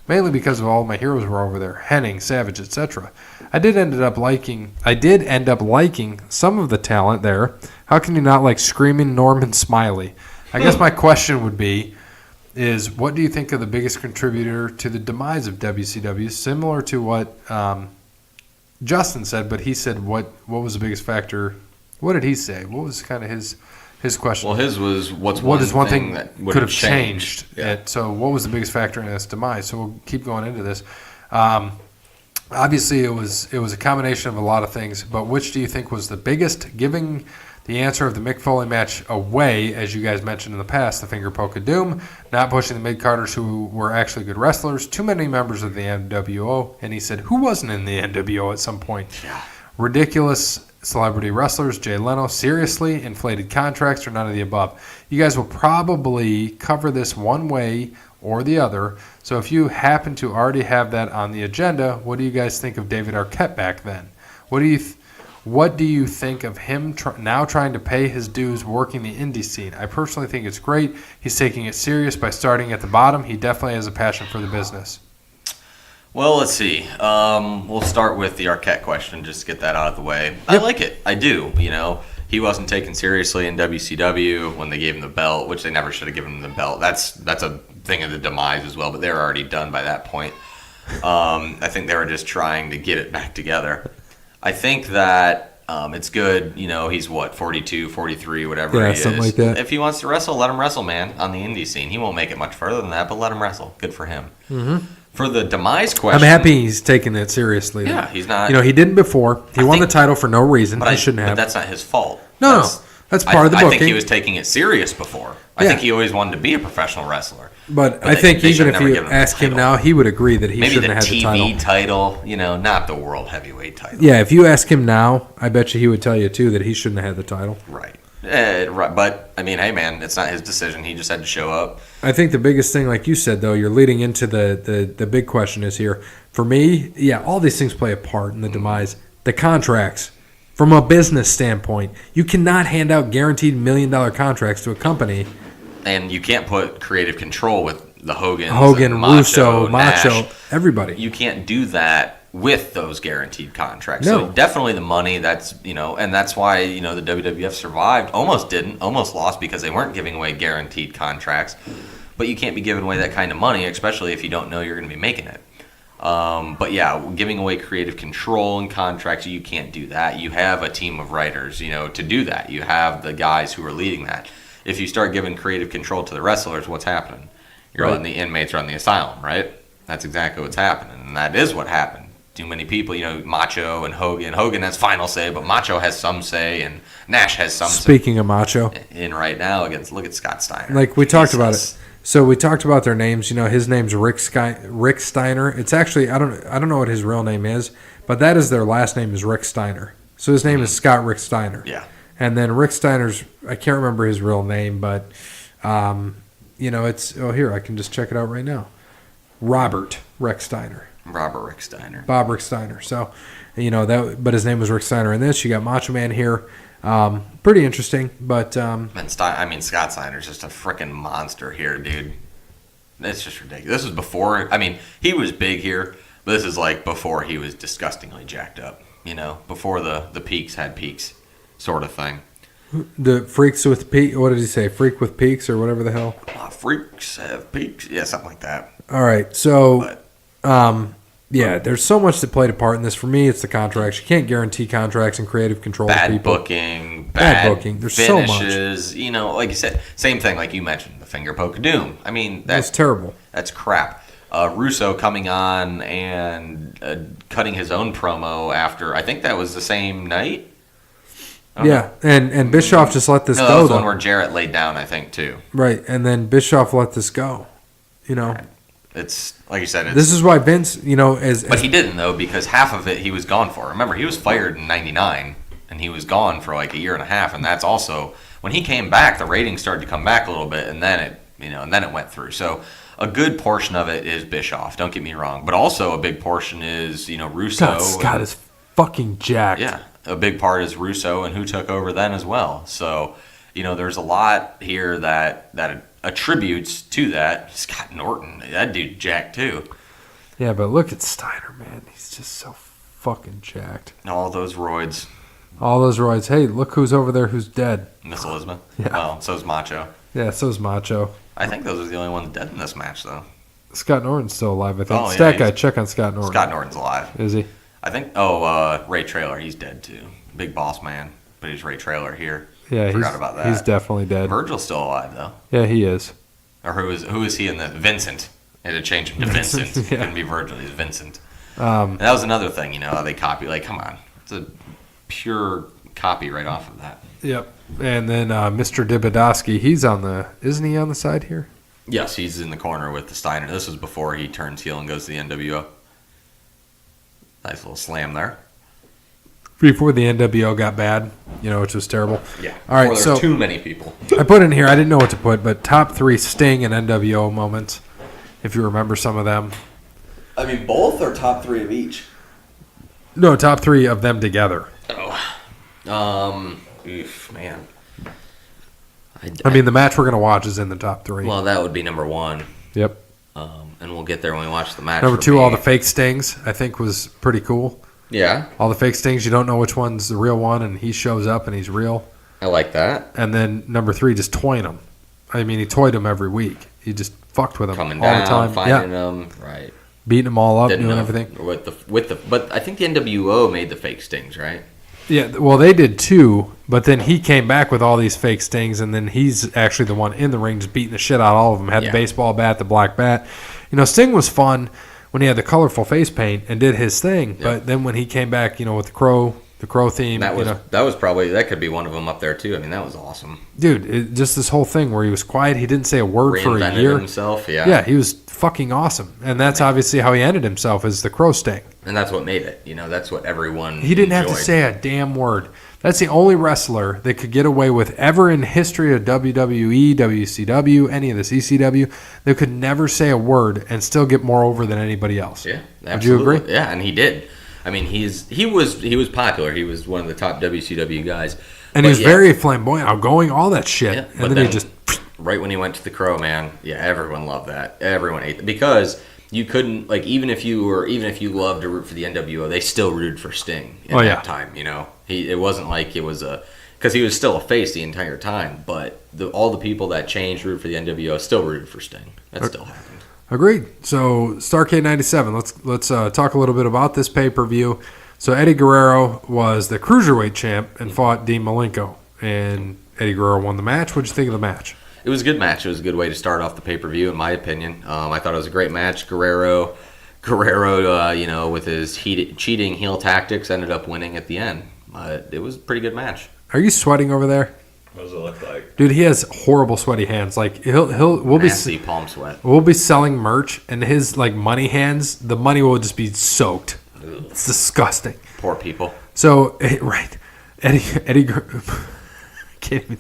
Mainly because of all my heroes were over there, Hennig, Savage, etc. I did end up liking some of the talent there. How can you not like Screaming Norman Smiley? I guess my question would be, is what do you think of the biggest contributor to the demise of WCW? Similar to what Justin said, but he said what was the biggest factor? What did he say? What was kind of his question? Well, his was what is one thing that could have changed? Yeah. So what was the biggest factor in its demise? So we'll keep going into this. Obviously, it was a combination of a lot of things, but which do you think was the biggest? Giving the answer of the Mick Foley match away, as you guys mentioned in the past, the finger poke of doom, not pushing the mid-carders who were actually good wrestlers, too many members of the NWO, and he said, who wasn't in the NWO at some point? Yeah. Ridiculous celebrity wrestlers, Jay Leno, seriously, inflated contracts, or none of the above. You guys will probably cover this one way or the other, so if you happen to already have that on the agenda, what do you guys think of David Arquette back then? What do you think of him now trying to pay his dues working the indie scene? I personally think it's great. He's taking it serious by starting at the bottom. He definitely has a passion for the business. Well, let's see. We'll start with the Arquette question, just to get that out of the way. Yep. I like it. I do. You know, he wasn't taken seriously in WCW when they gave him the belt, which they never should have given him the belt. That's a thing of the demise as well, but they were already done by that point. I think they were just trying to get it back together. I think that it's good. You know, he's 42, 43, whatever he is. Something like that. If he wants to wrestle, let him wrestle, man, on the indie scene. He won't make it much further than that, but let him wrestle. Good for him. Mm-hmm. For the demise question, I'm happy he's taking it seriously. Yeah, he's not. You know, he didn't before. He won the title for no reason. He shouldn't have. But that's not his fault. No, that's part of the booking. I think he was taking it serious before. I think he always wanted to be a professional wrestler. But I think even if you ask him now, he would agree that he shouldn't have had the title. Maybe the TV title, you know, not the world heavyweight title. Yeah, if you ask him now, I bet you he would tell you too that he shouldn't have had the title. Right. Right. But I mean, hey man, it's not his decision. He just had to show up. I think the biggest thing, like you said, though, you're leading into the big question is here. For me, yeah, all these things play a part in the demise. The contracts, from a business standpoint, you cannot hand out guaranteed $1 million contracts to a company. And you can't put creative control with the Hogan, Russo, Macho, Nash. Everybody. You can't do that with those guaranteed contracts. No. So definitely the money, that's, you know, and that's why, you know, the WWF survived, almost lost because they weren't giving away guaranteed contracts. But you can't be giving away that kind of money, especially if you don't know you're going to be making it. But yeah, giving away creative control and contracts, you can't do that. You have a team of writers, you know, to do that. You have the guys who are leading that. If you start giving creative control to the wrestlers, what's happening? You're letting the inmates run the asylum, right? That's exactly what's happening, and that is what happened. Too many people, you know, Macho and Hogan. Hogan has final say, but Macho has some say, and Nash has some say. Speaking of Macho. In right now, look at Scott Steiner. Like we talked about it. So we talked about their names. You know, his name's Rick Steiner. It's actually, I don't know what his real name is, but that is their last name is Rick Steiner. So his name is Scott Rick Steiner. Yeah. And then Rick Steiner's, I can't remember his real name, but, you know, here, I can just check it out right now. Robert Rick Steiner. Robert Rick Steiner. Bob Rick Steiner. So, you know, but his name was Rick Steiner in this. You got Macho Man here. Pretty interesting, but... Scott Steiner's just a freaking monster here, dude. It's just ridiculous. This was before... I mean, he was big here, but this is like before he was disgustingly jacked up, you know? Before the peaks had peaks, sort of thing. The freaks with peaks... What did he say? Freak with peaks or whatever the hell? Freaks have peaks. Yeah, something like that. All right, so... yeah, there's so much that played a part in this. For me, it's the contracts. You can't guarantee contracts and creative control to people. Bad booking, bad booking. There's so much. finishes. You know, like you said, same thing like you mentioned, the finger poke of doom. I mean, That's terrible. That's crap. Russo coming on and cutting his own promo after, I think that was the same night. Yeah, and Bischoff just let this No, go. that was the though. one where Jarrett laid down, I think, too. Right, and then Bischoff let this go. You know, It's, like you said, this is why Vince, you know, But he didn't, though, because half of it he was gone for. Remember, he was fired in 99, and he was gone for like a year and a half, and that's also, when he came back, the ratings started to come back a little bit, and then it went through. So a good portion of it is Bischoff, don't get me wrong, but also a big portion is, Russo. God, Scott is fucking jacked. Yeah, a big part is Russo and who took over then as well. So, there's a lot here that attributes to that. Scott Norton, that dude jacked too. Yeah, but look at Steiner, man. He's just so fucking jacked. All those roids. All those roids. Hey, look who's over there who's dead. Miss Elizabeth. Yeah. Well, so's Macho. Yeah, so's Macho. I think those are the only ones dead in this match, though. Scott Norton's still alive, I think. Oh, yeah, Stat guy, check on Scott Norton. Scott Norton's alive. Is he? I think. Ray Traylor, he's dead too. Big boss man, but he's Ray Traylor here. Yeah, Forgot about that. He's definitely dead. Virgil's still alive though. Yeah, he is. Or who is he in the Vincent? They had to change him to Vincent. It couldn't be Virgil. He's Vincent. And that was another thing. How they copy. Like, come on, it's a pure copy right off of that. Yep. And then Mr. Dibadowski, isn't he on the side here? Yes, he's in the corner with the Steiner. This was before he turns heel and goes to the NWO. Nice little slam there. Before the NWO got bad, which was terrible. Yeah. All right, Before there were too many people. I put in here, I didn't know what to put, but top 3 Sting and NWO moments, if you remember some of them. I mean, both or top 3 of each? No, top 3 of them together. Man. I mean, the match we're going to watch is in the top 3. Well, that would be number 1. Yep. And we'll get there when we watch the match. Number for 2, me. all the fake Stings, I think was pretty cool. Yeah, All the fake Stings, you don't know which one's the real one, and he shows up and he's real. I like that. And then number 3, just toying him. I mean, he toyed him every week. He just fucked with him Coming all down, the time. finding them, right. Beating them all up, Didn't doing know everything. But I think the NWO made the fake Stings, right? Yeah, well, they did too, but then he came back with all these fake Stings, and then he's actually the one in the ring just beating the shit out of all of them. Had the baseball bat, the black bat. Sting was fun when he had the colorful face paint and did his thing, but then when he came back, with the crow theme. That was probably, that could be one of them up there too. I mean, that was awesome. Dude, just this whole thing where he was quiet, he didn't say a word for a Reinvented year. himself, yeah. Yeah, he was fucking awesome, and that's obviously how he ended himself, is the crow sting. And that's what made it. That's what everyone He didn't have to enjoyed. say a damn word. That's the only wrestler that could get away with ever in history of WWE, WCW, any of this ECW, that could never say a word and still get more over than anybody else. Yeah, Would absolutely. you agree? Yeah, and he did. I mean, he was popular. He was one of the top WCW guys. And he was very flamboyant, outgoing, all that shit. Yeah, and then he just... right when he went to the Crow, man, yeah, everyone loved that. Everyone ate that because you couldn't, like, even if you loved to root for the NWO, they still rooted for Sting at that time. It wasn't like it was because he was still a face the entire time, but all the people that changed root for the NWO still rooted for Sting. That still happened. Agreed. So Starrcade 97. Let's talk a little bit about this pay-per-view. So Eddie Guerrero was the Cruiserweight champ and fought Dean Malenko, and Eddie Guerrero won the match. What'd you think of the match? It was a good match. It was a good way to start off the pay-per-view, in my opinion. I thought it was a great match. Guerrero, with his cheating heel tactics, ended up winning at the end. It was a pretty good match. Are you sweating over there? What does it look like? Dude, he has horrible sweaty hands. Like Nasty palm sweat. We'll be selling merch, and his money hands, the money will just be soaked. Ugh. It's disgusting. Poor people. So right, Eddie can't even.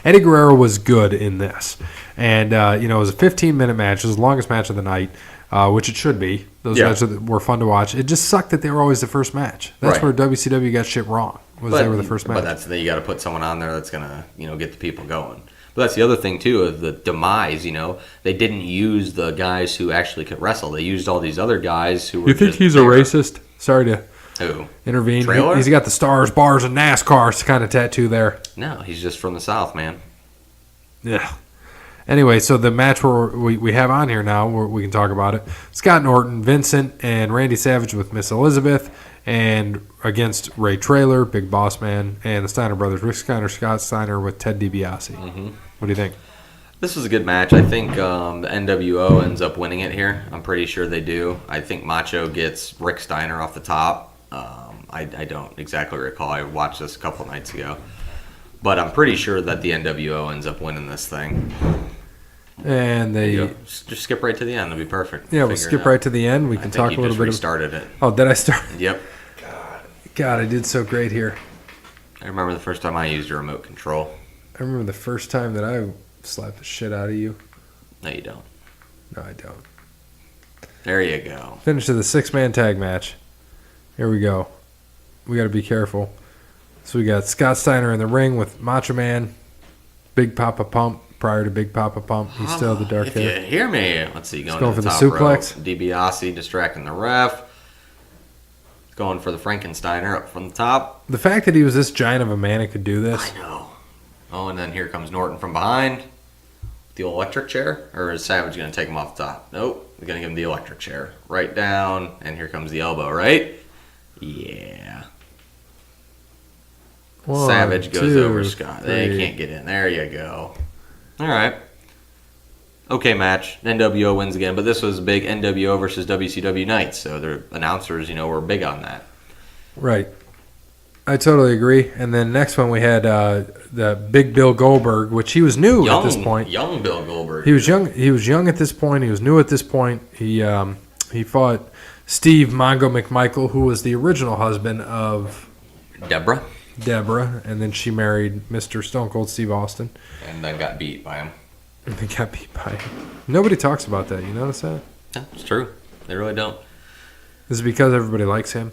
Eddie Guerrero was good in this, and it was a 15-minute match. It was the longest match of the night, which it should be. Those matches were fun to watch. It just sucked that they were always the first match. That's where WCW got shit wrong. They were the first match. But you got to put someone on there that's gonna get the people going. But that's the other thing too, of the demise. They didn't use the guys who actually could wrestle. They used all these other guys who were. You think just he's there. a racist? Sorry to Who? intervene. Traylor? He's got the stars, bars, and NASCAR kind of tattoo there. No, he's just from the South, man. Yeah. Anyway, so the match where we have on here now, where we can talk about it, Scott Norton, Vincent, and Randy Savage with Miss Elizabeth, and against Ray Traylor, Big Boss Man, and the Steiner brothers, Rick Steiner, Scott Steiner with Ted DiBiase. Mm-hmm. What do you think? This was a good match. I think the NWO ends up winning it here. I'm pretty sure they do. I think Macho gets Rick Steiner off the top. I don't exactly recall. I watched this a couple nights ago. But I'm pretty sure that the NWO ends up winning this thing. And they just skip right to the end. It'll be perfect. Yeah, we'll skip right to the end. We can talk a little bit. Restarted it. Oh, did I start? Yep. God, I did so great here. I remember the first time I used a remote control. I remember the first time that I slapped the shit out of you. No, you don't. No, I don't. There you go. Finish of the 6-man tag match. Here we go. We got to be careful. So we got Scott Steiner in the ring with Macho Man, Big Papa Pump. Prior to Big Papa Pump, he's still the dark hair. If you hear me, let's see. Going for to the top suplex. Rope. DiBiase distracting the ref. Going for the Frankensteiner up from the top. The fact that he was this giant of a man and could do this. I know. Oh, and then here comes Norton from behind. The electric chair? Or is Savage going to take him off the top? Nope. They're going to give him the electric chair. Right down. And here comes the elbow, right? Yeah. Savage goes over Scott. They can't get in. There you go. All right. Okay, match. NWO wins again, but this was a big NWO versus WCW night, so the announcers, were big on that. Right. I totally agree. And then next one we had the Big Bill Goldberg, which he was new at this point. Young Bill Goldberg. He was young. He was young at this point. He was new at this point. He fought Steve Mongo McMichael, who was the original husband of Deborah, and then she married Mr. Stone Cold Steve Austin. And then got beat by him. And they got beat by him. Nobody talks about that. You notice that? Yeah, it's true. They really don't. Is it because everybody likes him?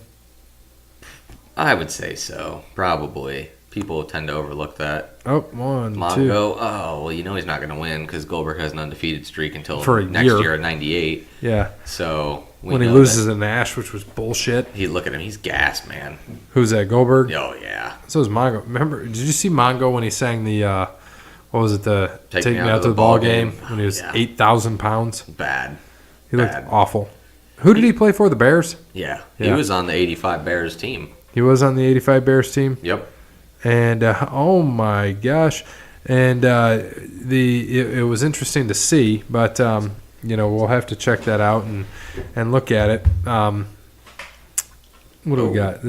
I would say so. Probably. People tend to overlook that. Oh, one, Mongo, two. oh, well, he's not going to win because Goldberg has an undefeated streak until For a next year. year at 98. Yeah. So when he loses to Nash, which was bullshit. Look at him. He's gassed, man. Who's that, Goldberg? Oh, yeah. So is Mongo. Remember, did you see Mongo when he sang the, what was it, the Take Me Out to the Ball Game when he was Yeah. 8,000 pounds? Bad. He looked Bad. awful. Who did he play for? The Bears? Yeah. Yeah. He was on the 85 Bears team. He was on the 85 Bears team? Yep. And, oh my gosh. And it was interesting to see, but, we'll have to check that out and look at it. What do we got?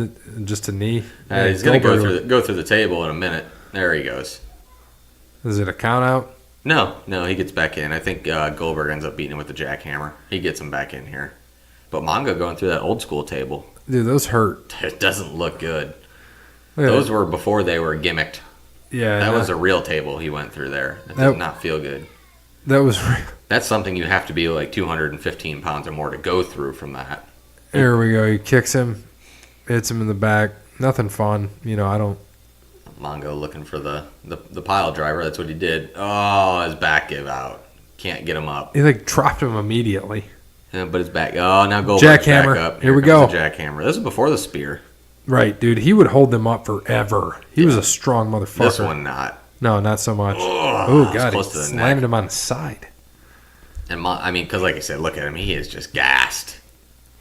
Just a knee? He's going to go through the table in a minute. There he goes. Is it a count out? No, he gets back in. I think Goldberg ends up beating him with the jackhammer. He gets him back in here. But Mongo going through that old school table. Dude, those hurt. It doesn't look good. Yeah. Those were before they were gimmicked. Yeah. That was a real table he went through there. It did not feel good. That was... That's something you have to be like 215 pounds or more to go through from that. Here we go. He kicks him, hits him in the back. Nothing fun. I don't... Mongo looking for the pile driver. That's what he did. Oh, his back gave out. Can't get him up. He dropped him immediately. Yeah, but his back. Oh, now Goldberg's Jackhammer. back up. Here we go. The jackhammer. This is before the spear. Right, dude. He would hold them up forever. He was a strong motherfucker. This one not. No, not so much. Oh, God. close to the He neck. landed him on the side. And because like I said, look at him. He is just gassed.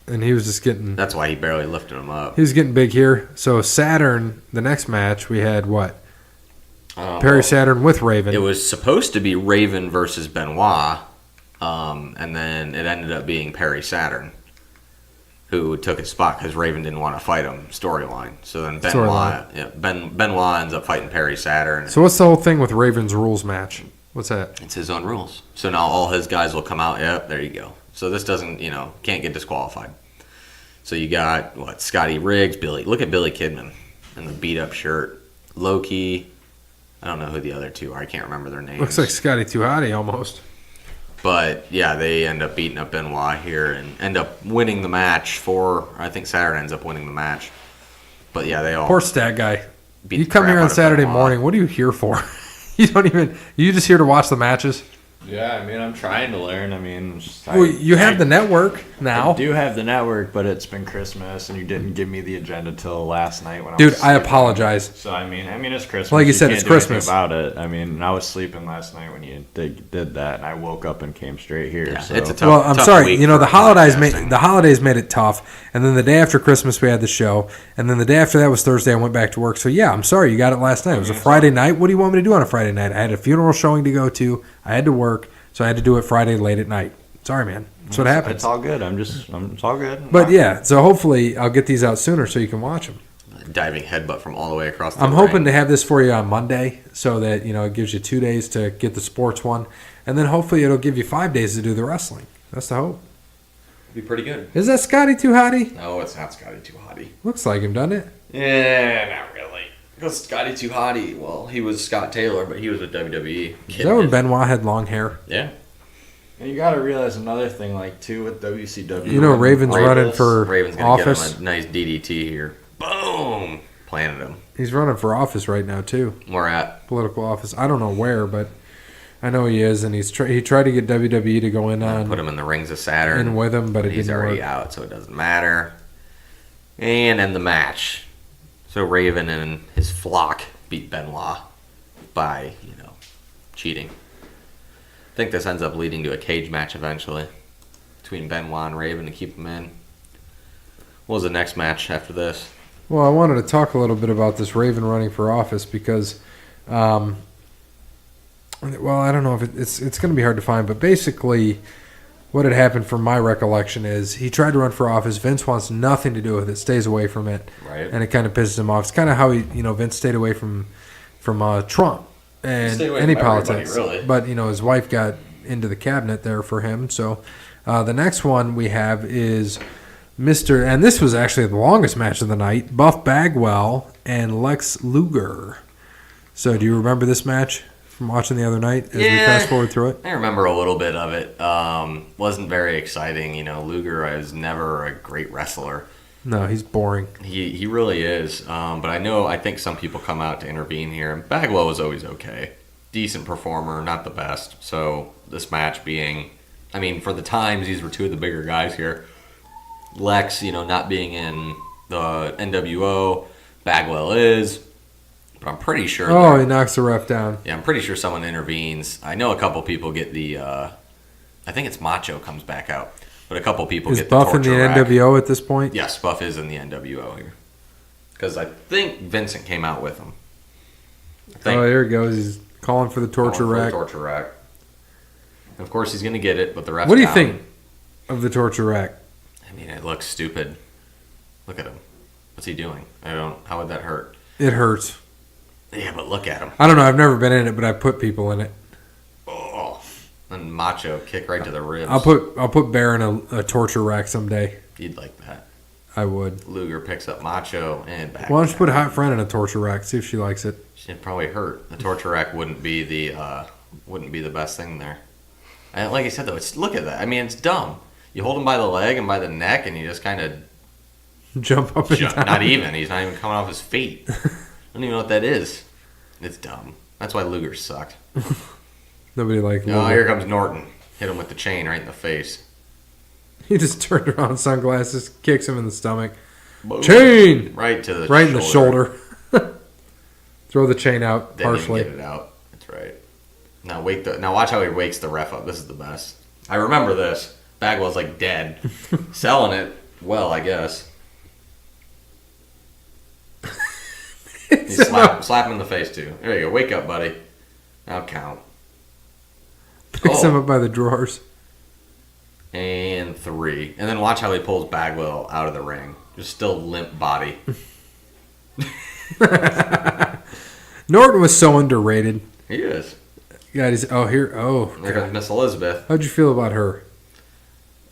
And he was just getting... That's why he barely lifted him up. He was getting big here. So Saturn, the next match, we had what? Perry Saturn with Raven. It was supposed to be Raven versus Benoit, and then it ended up being Perry Saturn, who took his spot because Raven didn't want to fight him. Storyline. So then Benoit ends up fighting Perry Saturn. So what's the whole thing with Raven's rules match? What's that? It's his own rules. So now all his guys will come out. Yep, there you go. So this doesn't, can't get disqualified. So you got Scotty Riggs, Billy. Look at Billy Kidman in the beat up shirt. Low-key. I don't know who the other two are. I can't remember their names. Looks like Scotty Tuhati almost. But, yeah, they end up beating up Benoit here and end up winning the match I think Saturn ends up winning the match. But, yeah, they all... Poor stat guy. beat You the come crap here out on of Saturday Benoit. morning. What are you here for? You just here to watch the matches? Yeah, I mean, I'm trying to learn. I mean, Well, you have the network now. I do have the network, but it's been Christmas, and you didn't give me the agenda till last night when I Dude, was I sleeping. apologize. So I mean, it's Christmas. Like you said, can't it's do anything Christmas. about it. I mean, I was sleeping last night when you did that, and I woke up and came straight here. Yeah, so. it's a tough. Well, I'm tough sorry. week You know, for the holidays podcasting. made it tough, and then the day after Christmas we had the show, and then the day after that was Thursday. I went back to work. So yeah, I'm sorry. You got it last night. It was a Friday night. What do you want me to do on a Friday night? I had a funeral showing to go to. I had to work, so I had to do it Friday late at night. Sorry, man. That's what happens. It's all good. It's all good. But yeah, so hopefully I'll get these out sooner so you can watch them. Diving headbutt from all the way across the I'm ring. hoping to have this for you on Monday so that, you know, it gives you 2 days to get the sports one. And then hopefully it'll give you 5 days to do the wrestling. That's the hope. Be pretty good. Is that Scotty Too Hottie? No, it's not Scotty Too Hottie. Looks like him, doesn't it? Yeah, not really. Because Scotty Too Hottie, well, he was Scott Taylor, but he was with WWE. Is that when Benoit had long hair? Yeah. And you got to realize another thing, like too, with WCW. You know, Raven's running for Raven's gonna office. get him a nice DDT here. Boom! Planted him. He's running for office right now, too. Where at? Political office. I don't know where, but I know he is. And he tried to get WWE to go in on Put him in the rings of Saturn. and with him, but it he's didn't already work. out, so it doesn't matter. And end the match. So Raven and his flock beat Benoit by, cheating. I think this ends up leading to a cage match eventually between Benoit and Raven to keep him in. What was the next match after this? Well, I wanted to talk a little bit about this Raven running for office because, well, I don't know if it's going to be hard to find, but basically what had happened from my recollection is he tried to run for office. Vince wants nothing to do with it, stays away from it, Right. and it kind of pisses him off. It's kind of how Vince stayed away from Trump and Stayed away any from everybody, politics. really. But his wife got into the cabinet there for him. So the next one we have is Mr. And this was actually the longest match of the night: Buff Bagwell and Lex Luger. So do you remember this match from watching the other night as we fast forward through it? I remember a little bit of it. Wasn't very exciting. Luger is never a great wrestler. No, he's boring. He really is. But I think some people come out to intervene here. Bagwell was always okay. Decent performer, not the best. So this match being, for the times, these were two of the bigger guys here. Lex, not being in the NWO, Bagwell is. But I'm pretty sure. Oh, he knocks the ref down. Yeah, I'm pretty sure someone intervenes. I know a couple people get the. I think it's Macho comes back out, but a couple people Is get Buff the in the torture rack. NWO at this point? Yes, Buff is in the NWO here. Because I think Vincent came out with him. Oh, there he goes. He's calling for the torture rack. Torture rack. Of course, he's going to get it, but the ref's What do you down. think of the torture rack? It looks stupid. Look at him. What's he doing? How would that hurt? It hurts. Yeah, but look at him. I don't know. I've never been in it, but I put people in it. Oh, and Macho kick right to the ribs. I'll put Bear in a torture rack someday. You'd like that. I would. Luger picks up Macho and back. Why don't you put a hot friend in a torture rack? See if she likes it. She'd probably hurt. The torture rack wouldn't be the best thing there. And like I said though, look at that. It's dumb. You hold him by the leg and by the neck, and you just kind of Jump up and down. not even. He's not even coming off his feet. I don't even know what that is. It's dumb. That's why Luger sucked. Nobody liked Oh, Luger. here comes Norton. Hit him with the chain right in the face. He just turned around, sunglasses, kicks him in the stomach. Boom. Chain! Right to the Right in the shoulder. Throw the chain out Didn't even partially. get it out. That's right. Now watch how he wakes the ref up. This is the best. I remember this. Bagwell's like dead. Selling it well, I guess. He slap him in the face too. There you go. Wake up, buddy. I'll count. Picks him up by the drawers. And 3. And then watch how he pulls Bagwell out of the ring. Just still limp body. Norton was so underrated. He is. God, There goes Miss Elizabeth. How'd you feel about her?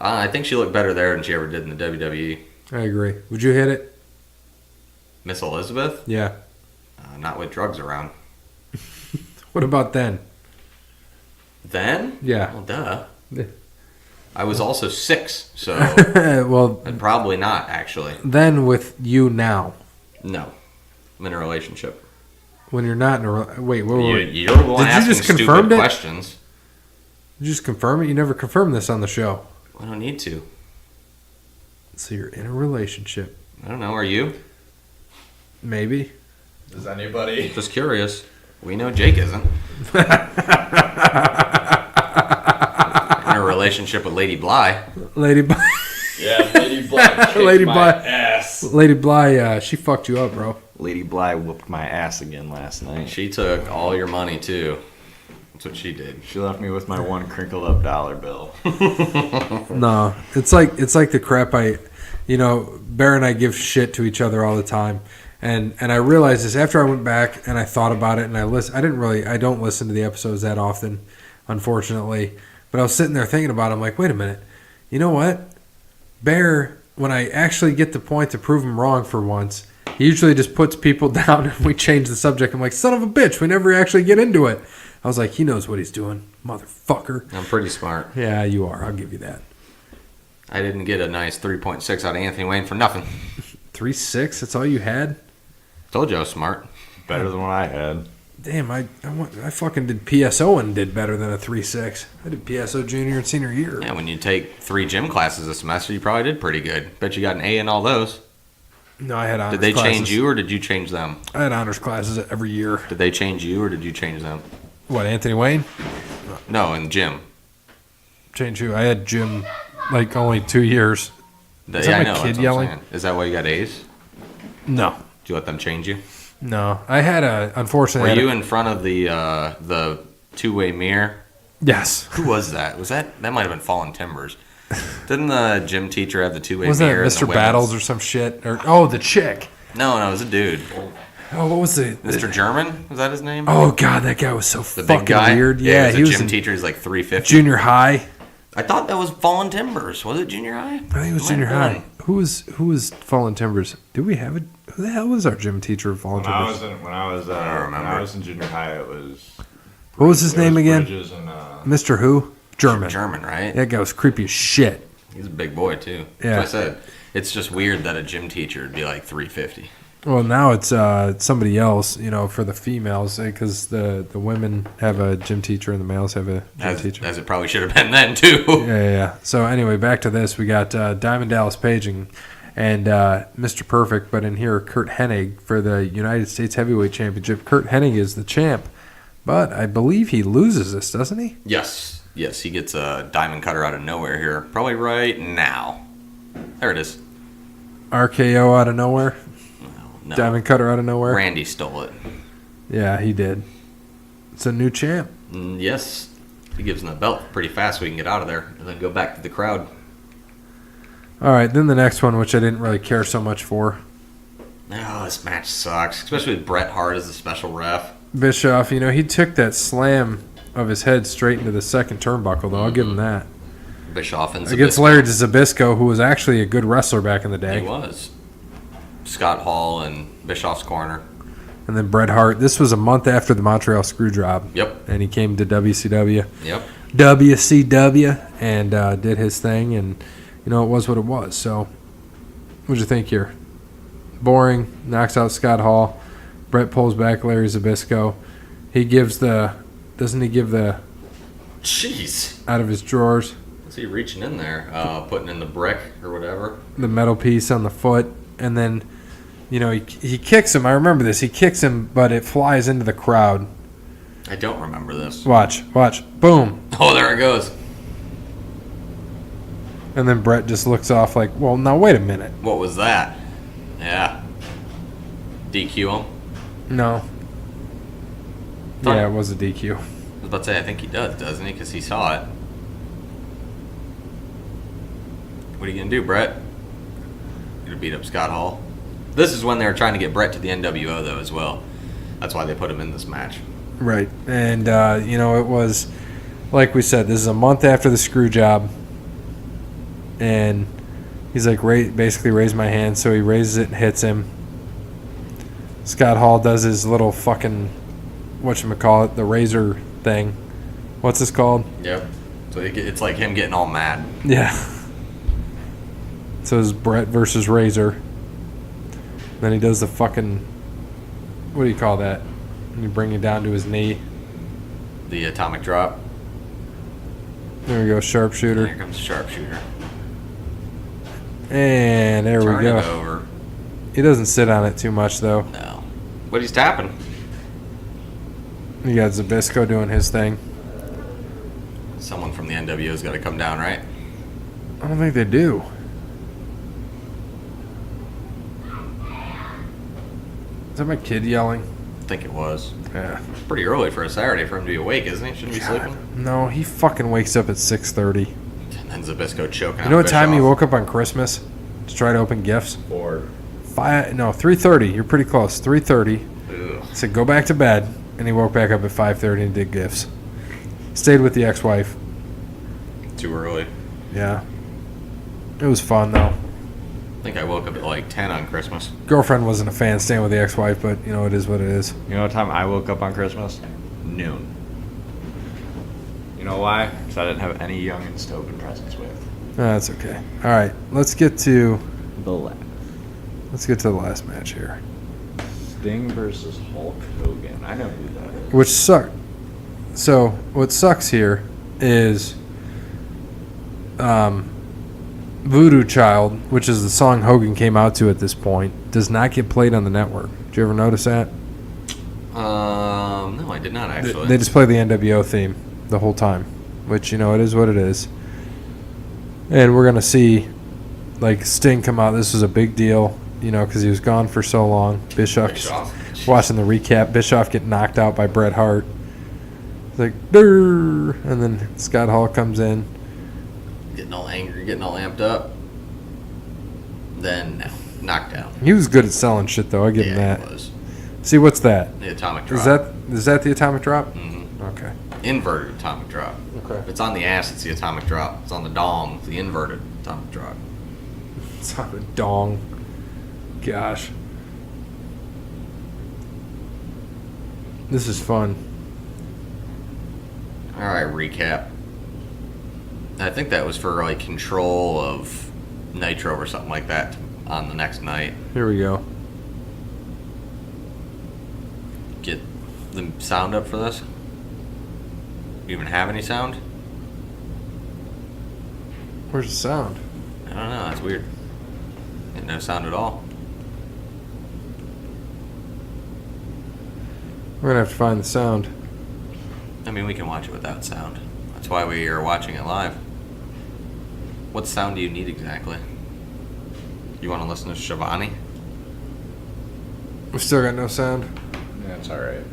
I think she looked better there than she ever did in the WWE. I agree. Would you hit it? Miss Elizabeth? Yeah. Not with drugs around. What about then? Then? Yeah. Well, duh. Yeah. I was also 6, so Well, I'd probably not, actually. then with you now. No. I'm in a relationship. When you're not in a... Wait, wait. You're the one Did you asking just confirm stupid it? questions. You just confirm it? You never confirmed this on the show. I don't need to. So you're in a relationship. I don't know. Are you? Maybe. Is anybody? Just curious. We know Jake isn't. In a relationship with Lady Bly. Lady Bly. Yeah, Lady Bly kicked Lady my Bly. ass. Lady Bly, she fucked you up, bro. Lady Bly whooped my ass again last night. She took all your money, too. That's what she did. She left me with my one crinkled up dollar bill. No, it's like the crap Bear and I give shit to each other all the time. And I realized this after I went back and I thought about it, and I don't listen to the episodes that often, unfortunately. But I was sitting there thinking about it. I'm like, wait a minute. You know what? Bear, when I actually get the point to prove him wrong for once, he usually just puts people down and we change the subject. I'm like, son of a bitch, we never actually get into it. I was like, he knows what he's doing, motherfucker. I'm pretty smart. Yeah, you are. I'll give you that. I didn't get a nice 3.6 out of Anthony Wayne for nothing. 3.6? That's all you had? Told you I was smart. Better than what I had. Damn, I fucking did PSO and did better than a 3.6. I did PSO junior and senior year. Yeah, when you take 3 gym classes a semester, you probably did pretty good. Bet you got an A in all those. No, I had honors Did they classes. change you or did you change them? I had honors classes every year. Did they change you or did you change them? What, Anthony Wayne? No, in gym. Change who? I had gym like only 2 years. Is that I my know, kid that's what I'm yelling? saying. Is that why you got A's? No. Did you let them change you? No. I had unfortunately. Were you in front of the two-way mirror? Yes. Who was that? That might have been Fallen Timbers. Didn't the gym teacher have the two-way Wasn't mirror? that Mr. Battles or some shit? The chick. No, it was a dude. Oh, what was it? Mr. German? Was that his name? Oh, God, that guy was so the fucking big guy? weird. Yeah, he was a gym in teacher. He's like 350. junior high. I thought that was Fallen Timbers. Was it junior high? I think it was junior high. Who was Fallen Timbers? Did we have it? Who the hell was our gym teacher of Fallen Timbers? When I was in junior high, it was. What was his name again? Bridges and, Mr. Who? German. German, right? That guy was creepy as shit. He's a big boy too. Yeah. That's what I said. It's just weird that a gym teacher would be like 350. Well, now it's somebody else, for the females, because the women have a gym teacher and the males have a gym teacher. As it probably should have been then too. Yeah. So anyway, back to this. We got Diamond Dallas Page and Mr. Perfect, but in here, Kurt Hennig for the United States Heavyweight Championship. Kurt Hennig is the champ, but I believe he loses this, doesn't he? Yes, he gets a diamond cutter out of nowhere here. Probably right now. There it is. RKO out of nowhere? No. Diamond cutter out of nowhere? Randy stole it. Yeah, he did. It's a new champ. Yes. He gives him the belt pretty fast so we can get out of there and then go back to the crowd. All right, then the next one, which I didn't really care so much for. Oh, this match sucks, especially with Bret Hart as the special ref. Bischoff, he took that slam of his head straight into the second turnbuckle, though. I'll give him that. Bischoff and Zbyszko. Against Larry Zbyszko, who was actually a good wrestler back in the day. He was. Scott Hall and Bischoff's corner. And then Bret Hart. This was a month after the Montreal Screwjob. Yep. And he came to WCW. Yep. WCW and did his thing, and it was what it was. So, what'd you think here? Boring. Knocks out Scott Hall. Bret pulls back Larry Zbyszko. He gives doesn't he give the Jeez. out of his drawers? Is he reaching in there, putting in the brick or whatever? The metal piece on the foot, and then he kicks him. I remember this. He kicks him, but it flies into the crowd. I don't remember this. Watch. Boom. Oh, there it goes. And then Bret just looks off like, well, now wait a minute. What was that? Yeah. DQ him? No. Thought- Yeah, it was a DQ. I was about to say, I think he does, doesn't he? Because he saw it. What are you going to do, Bret? You're going to beat up Scott Hall? This is when they were trying to get Bret to the NWO, though, as well. That's why they put him in this match. Right. And, it was, like we said, this is a month after the screw job. And he's like, basically raise my hand. So he raises it and hits him. Scott Hall does his little fucking, whatchamacallit, the razor thing. What's this called? Yep. So it's like him getting all mad. Yeah. So it's Bret versus Razor. Then he does the fucking, what do you call that? And you bring it down to his knee. The atomic drop. There we go, sharpshooter. Here comes the sharpshooter. And there we Turn go. it over. He doesn't sit on it too much, though. No. But he's tapping. You got Zbyszko doing his thing. Someone from the NWO's got to come down, right? I don't think they do. Is that my kid yelling? I think it was. Yeah. It's pretty early for a Saturday for him to be awake, isn't he? Shouldn't he be sleeping? No, he fucking wakes up at 6:30. And then Zbyszko choking out You know what time he Bischoff. woke up on Christmas to try to open gifts? 3:30. You're pretty close. 3:30. Ugh. He said, go back to bed. And he woke back up at 5:30 and did gifts. Stayed with the ex-wife. Too early. Yeah. It was fun, though. I think I woke up at like 10 on Christmas. Girlfriend wasn't a fan staying with the ex-wife, but, you know, it is what it is. You know what time I woke up on Christmas? Noon. You know why? Because I didn't have any youngins to open presents with. That's okay. All right. Let's get to The last. the last match here. Sting versus Hulk Hogan. I know who that is. Which sucked. So, what sucks here is Voodoo Child, which is the song Hogan came out to at this point, does not get played on the network. Did you ever notice that? No, I did not actually. They just play the NWO theme the whole time, which, you know, it is what it is. And we're going to see, like, Sting come out. This was a big deal, you know, because he was gone for so long. Bischoff's watching the recap. Bischoff get knocked out by Bret Hart. It's like, Durr! And then Scott Hall comes in. Getting all angry, getting all amped up. Then, no. Knockdown. He was good at selling shit, though. I give him that. He was. See, what's that? The atomic drop. Is that the atomic drop? Mm-hmm. Okay. Inverted atomic drop. Okay. If it's on the ass, it's the atomic drop. If it's on the dong, it's the inverted atomic drop. It's not a dong. Gosh. This is fun. All right, recap. I think that was for like control of Nitro or something like that on the next night. Here we go. Get the sound up for this. You even have any sound? Where's the sound? I don't know. That's weird. No sound at all. We're gonna have to find the sound. I mean, we can watch it without sound. That's why we are watching it live. What sound do you need exactly? You want to listen to Shivani? We still got no sound. Yeah, it's alright.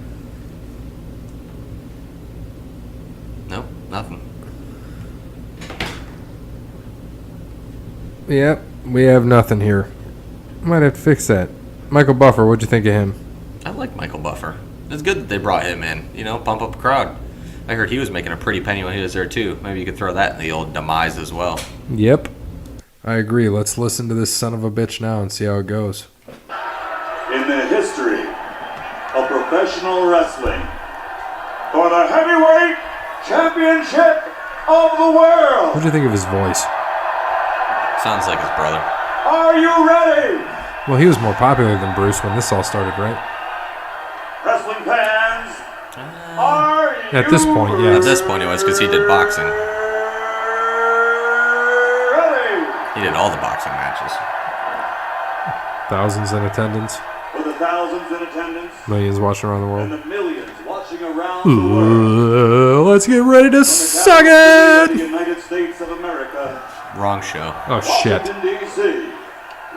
Nope, nothing. Yep, we have nothing here. Might have to fix that. Michael Buffer, what'd you think of him? I like Michael Buffer. It's good that they brought him in. You know, pump up the crowd. I heard he was making a pretty penny when he was there too. Maybe you could throw that in the old demise as well. Yep. I agree. Let's listen to this son of a bitch now and see how it goes. In the history of professional wrestling, for the heavyweight championship of the world, What'd you think of his voice? Sounds like his brother. are you ready? Well, he was more popular than Bruce when this all started, right? Wrestling fans, are you At this point, At yes. this point, it was because he did boxing. ready? He did all the boxing matches. Thousands in attendance. For the thousands in attendance Millions watching around the and world. the millions watching around the world, Let's get ready to suck from the it! United States of America, Wrong show. Oh, shit. Washington, D.C.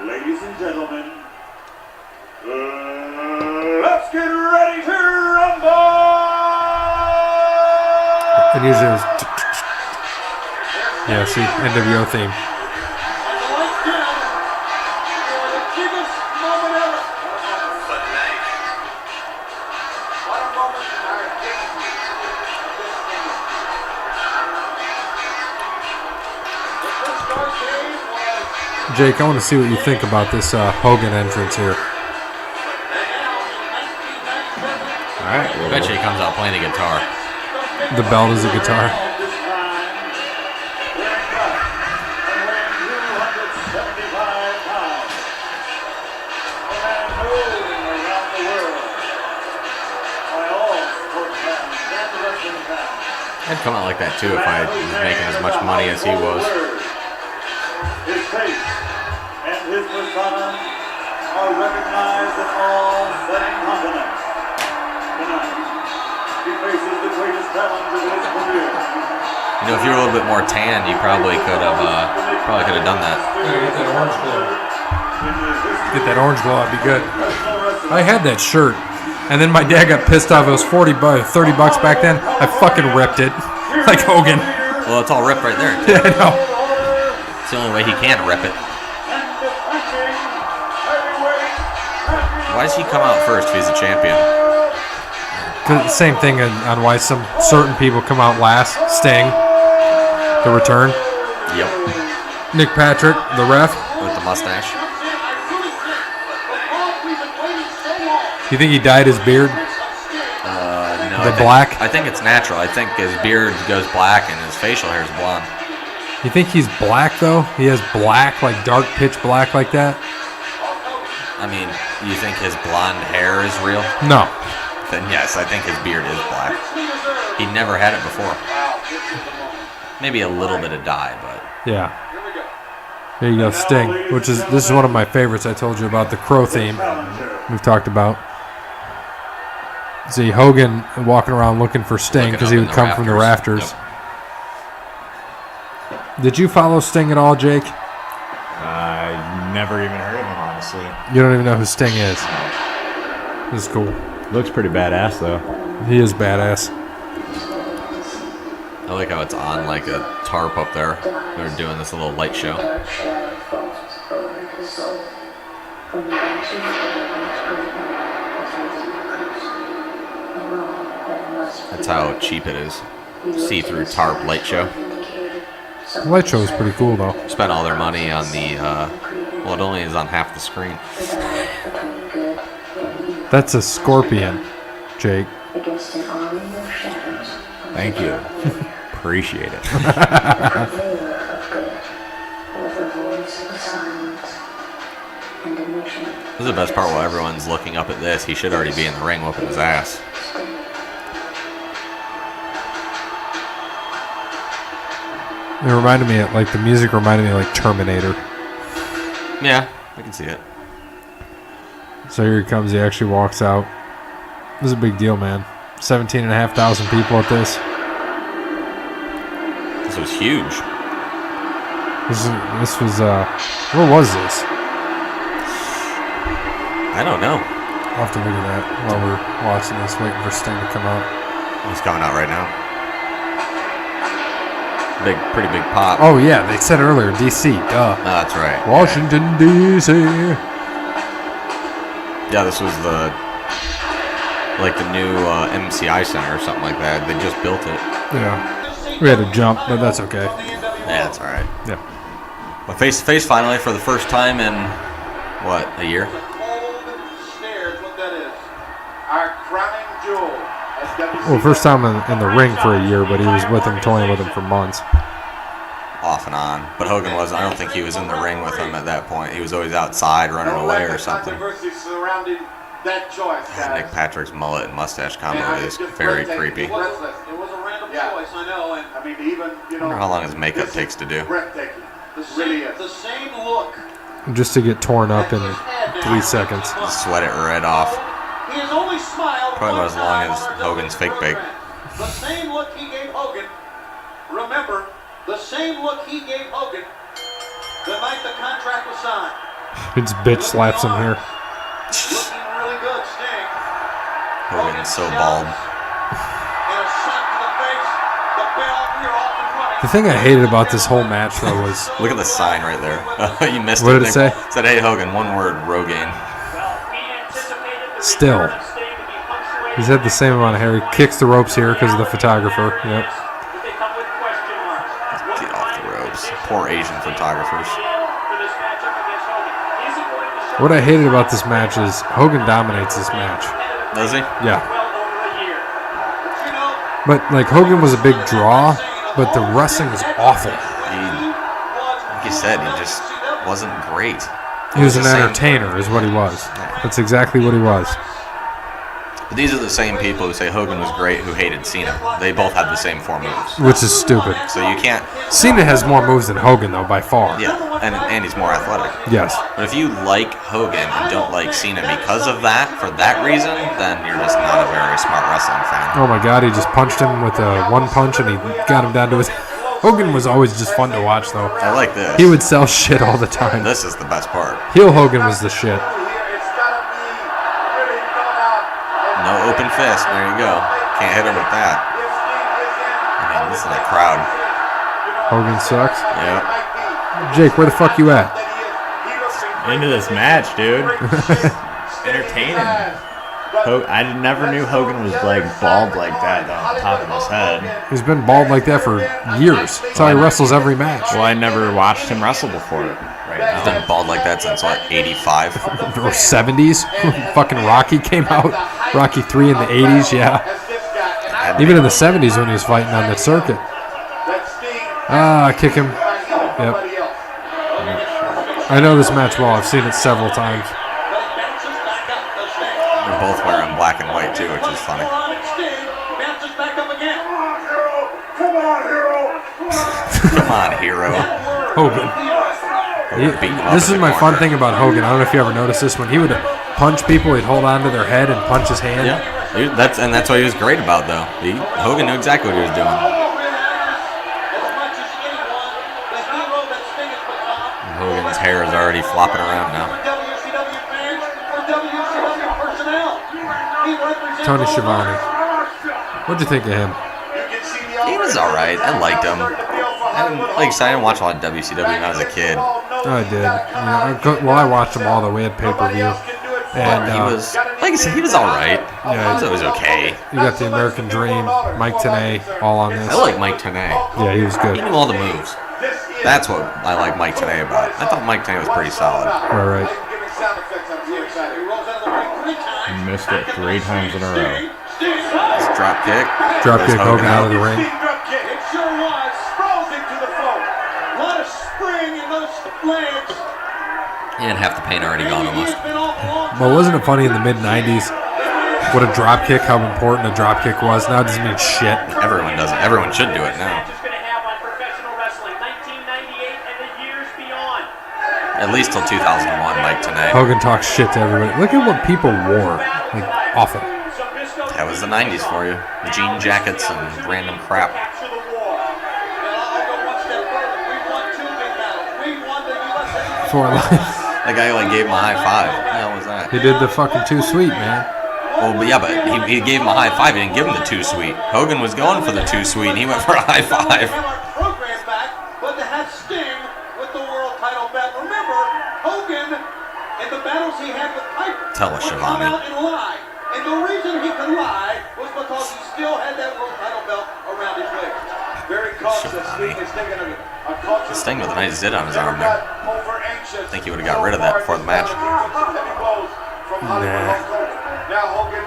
Ladies and gentlemen, let's get ready to rumble! And usually it was... Yeah, see, NWO theme. Jake, I want to see what you think about this Hogan entrance here. Alright, I bet you he comes out playing a guitar. The belt is a guitar. I'd come out like that too if I was making as much money as he was. His face and his persona are recognized in all 7 continents. Tonight, he faces the greatest challenge of his career. You know, if you were a little bit more tan, you probably could have done that. Get that orange glow. Get that orange glow, that'd be good. I had that shirt, and then my dad got pissed off. It was $30 back then. I fucking ripped it, like Hogan. Well, it's all ripped right there. Yeah, I know. It's the only way he can rip it. Why does he come out first if he's a champion? Same thing on why some certain people come out last. Sting, the return. Yep. Nick Patrick, the ref. With the mustache. You think he dyed his beard? No. Black? I think it's natural. I think his beard goes black and his facial hair is blonde. You think he's black, though? He has black, like dark pitch black like that? I mean, you think his blonde hair is real? No. Then yes, I think his beard is black. He never had it before. Maybe a little bit of dye, but... Yeah. Here you go, Sting, this is one of my favorites. I told you about the Crow theme we've talked about. See Hogan walking around looking for Sting because he would come from the rafters. Yep. Did you follow Sting at all, Jake? I never even heard of him, honestly. You don't even know who Sting is. This is cool. Looks pretty badass, though. He is badass. I like how it's on like a tarp up there. They're doing this little light show. That's how cheap it is. See-through tarp light show. The light show is pretty cool, though. Spent all their money on the, well, it only is on half the screen. That's a scorpion, Jake. Thank you. Appreciate it. This is the best part while everyone's looking up at this. He should already be in the ring whooping his ass. It reminded me, like, the music reminded me of, like, Terminator. Yeah, I can see it. So here he comes. He actually walks out. This is a big deal, man. 17,500 people at this. This was huge. This was, where was this? I don't know. I'll have to look at that while we're watching this, waiting for Sting to come out. He's coming out right now. Pretty big pop. Oh, yeah, they said earlier, D.C., duh. Oh, that's right. Washington, D.C. Yeah, this was the new MCI Center or something like that. They just built it. Yeah. We had to jump, but that's okay. Yeah, that's all right. Yeah. But face to face finally for the first time in, what, a year? Well, first time in the ring for a year, but he was toying with him for months. Off and on. But Hogan wasn't. I don't think he was in the ring with him at that point. He was always outside running away or something. Nick Patrick's mullet and mustache combo is very creepy. It was a random choice, I know, and I mean even I wonder how long his makeup takes to do. The same look. Just to get torn up in 3 seconds. Just sweat it right off. He has only smiled Probably about as long as one time Hogan's fake bake. The same look he gave Hogan. Remember, the same look he gave Hogan the night the contract was signed. He just bitch slaps him here. Looking really good, Sting. Hogan's so bald. And a shot to the face. The bell, you're off and running. The thing I hated about this whole match, though, was... Look at the sign right there. You missed What it. did it say? It said, "Hey Hogan, one word, Rogaine." Still. He's had the same amount of hair. He kicks the ropes here because of the photographer. Yep. Get off the ropes. Poor Asian photographers. What I hated about this match is Hogan dominates this match. Does he? Yeah. But, like, Hogan was a big draw, but the wrestling was awful. Like you said, he just wasn't great. He was an entertainer, is what he was. That's exactly what he was. But these are the same people who say Hogan was great who hated Cena. They both had the same 4 moves. Which is stupid. So you can't... Cena has more moves than Hogan, though, by far. Yeah, and he's more athletic. Yes. But if you like Hogan and don't like Cena because of that, for that reason, then you're just not a very smart wrestling fan. Oh my God, he just punched him with a one punch and he got him down to his... Hogan was always just fun to watch, though. I like this. He would sell shit all the time. This is the best part. Heel Hogan was the shit. No open fist. There you go. Can't hit him with that. I mean, this is a crowd. Hogan sucks. Yep. Jake, where the fuck you at? Into this match, dude. Entertaining. I never knew Hogan was like bald like that on top of his head. He's been bald like that for years. That's how he wrestles every match. Well, I never watched him wrestle before. He's been bald like that since, what, 85? Or 70s. Fucking Rocky came out. Rocky 3 in the 80s, yeah. Even in the 70s when he was fighting on the circuit. Kick him. Yep. I know this match well. I've seen it several times. They're both wearing black and white, too, which is funny. Come on, hero. Hogan. This is my fun thing about Hogan. I don't know if you ever noticed this. When he would punch people, he'd hold on to their head and punch his hand. Yeah, that's what he was great about, though. Hogan knew exactly what he was doing. Hogan's hair is already flopping around now. Tony Schiavone. What'd you think of him? He was all right. I liked him. Like I said, I didn't watch a lot of WCW when I was a kid. I did. I watched them all the way at pay-per-view. And he was, like I said, he was all right. Yeah, he was okay. You got the American Dream, Mike Tenay, all on this. I like Mike Tenay. Yeah, he was good. He knew all the moves. That's what I like Mike Tenay about. I thought Mike Tenay was pretty solid. Right. He missed it 3 times in a row. His drop kick. Drop kick Hogan out of the ring. And half the paint already gone almost. Well, wasn't it funny in the mid-90s what a drop kick, how important a drop kick was? Now it doesn't mean shit. Everyone does it. Everyone should do it now. At least till 2001, Mike Tenay. Hogan talks shit to everybody. Look at what people wore. Like, awful. That was the 90s for you. The jean jackets and random crap. For life. That guy like gave him a high five. What the hell was that? He did the fucking too sweet, man. Well, but yeah, but he gave him a high five. He didn't give him the too sweet. Hogan was going for the too sweet, and he went for a high five. But to have Sting with the world title belt. Remember, Hogan in the battles he had with Piper Tell us, would come Schiavone. out and lie. And the reason he could lie was because he still had that world title belt around his waist. Very cautious. Sting is taking a cautious. Sting with a nice zit on his arm there. I think he would have got rid of that before the match. Nah. Now Hogan,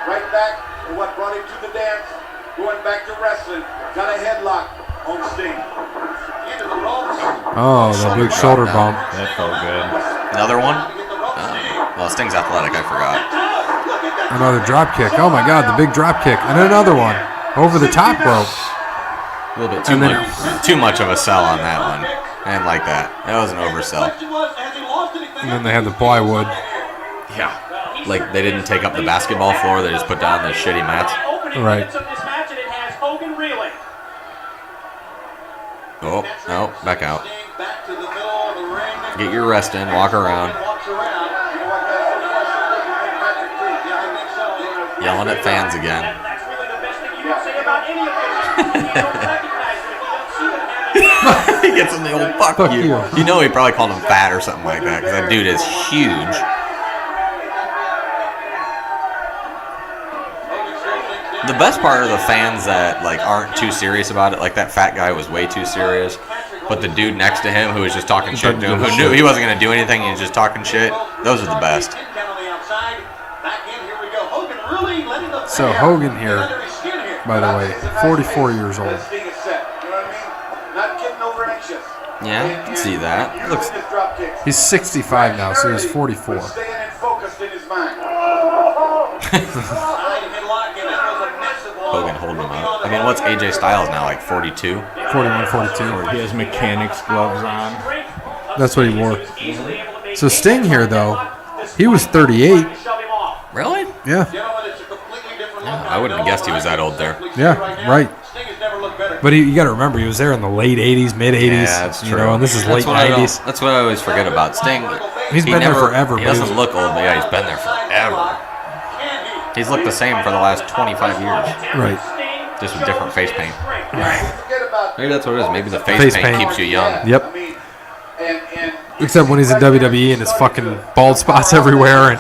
right back to what brought him to the dance, going back to wrestling, got a headlock on Sting. Into the ropes. Oh, the big shoulder bump. That felt good. Another one? Well, Sting's athletic. I forgot. Another drop kick. Oh my God, the big drop kick. And another one. Over the top rope. A little bit too much of a sell on that one. I didn't like that. That was an oversell. And then they had the plywood. Yeah. Like, they didn't take up the basketball floor. They just put down the shitty mats. Right. Oh, no. Back out. Get your rest in. Walk around. Yelling at fans again. He gets him the old fuck you. You know he probably called him fat or something like that, because that dude is huge. The best part are the fans that like aren't too serious about it. Like that fat guy was way too serious, but the dude next to him who was just talking shit to him, who knew he wasn't gonna do anything, he was just talking shit. Those are the best. So Hogan here, by the way, 44 years old. Yeah, I can see that. Looks. He's 65 now, so he's 44. Hogan holding him up. I mean, what's AJ Styles now, like 42? 41, 42. He has mechanics gloves on. That's what he wore. So Sting here, though, he was 38. Really? Yeah. Yeah, I wouldn't have guessed he was that old there. Yeah, right. But you got to remember, he was there in the late 80s, mid 80s. Yeah, that's true. You know, and this is late 90s. That's what I always forget about Sting. He's been there forever. He doesn't look old, but yeah, he's been there forever. He's looked the same for the last 25 years. Right. Just with different face paint. Right. Maybe that's what it is. Maybe the face paint keeps you young. Yep. Except when he's in WWE and his fucking bald spots everywhere.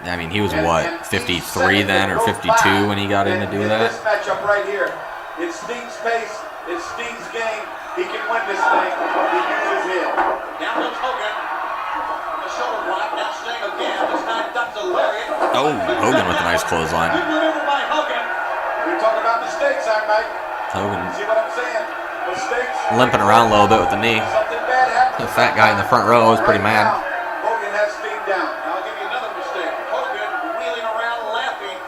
And I mean, he was what, 53 then or 52 when he got in to do that? This matchup right here. It's Sting's pace. It's Sting's game. He can win this thing. He uses him. Down goes Hogan. The shoulder block. Now Sting again. This time ducks a lariat. Oh, Hogan with a nice clothesline. Good maneuver by Hogan. We talk about mistakes, all right, Mike? Hogan See what I'm saying? Mistakes. limping around a little bit with the knee. Something bad happened. The fat guy in the front row was pretty mad. Hogan has Sting down. Now I'll give you another mistake. Hogan wheeling around laughing.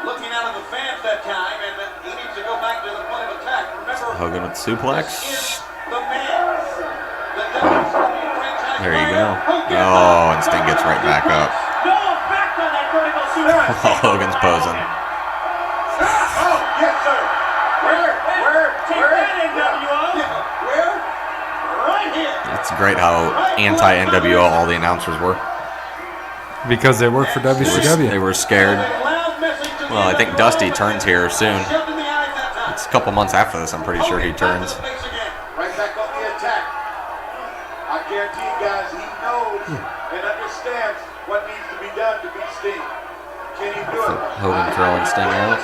Looking out at the fans that time, and then he needs to go back to the point of attack. Remember, Hogan with suplex. is the man. The demise. There you go. Oh, and Sting gets right back up. No effect on that vertical suplex. Oh, Hogan's posing. Oh, yes, sir. Where? Take that, NWO. Where? Right here. It's great how anti-NWO all the announcers were. because they work for They WCW. were scared. Well, I think Dusty turns here soon. It's a couple months after this, I'm pretty sure he turns. Right back on the attack. I guarantee you guys, he knows and understands what needs to be done to beat Sting. Can he do it? Hogan throwing Sting out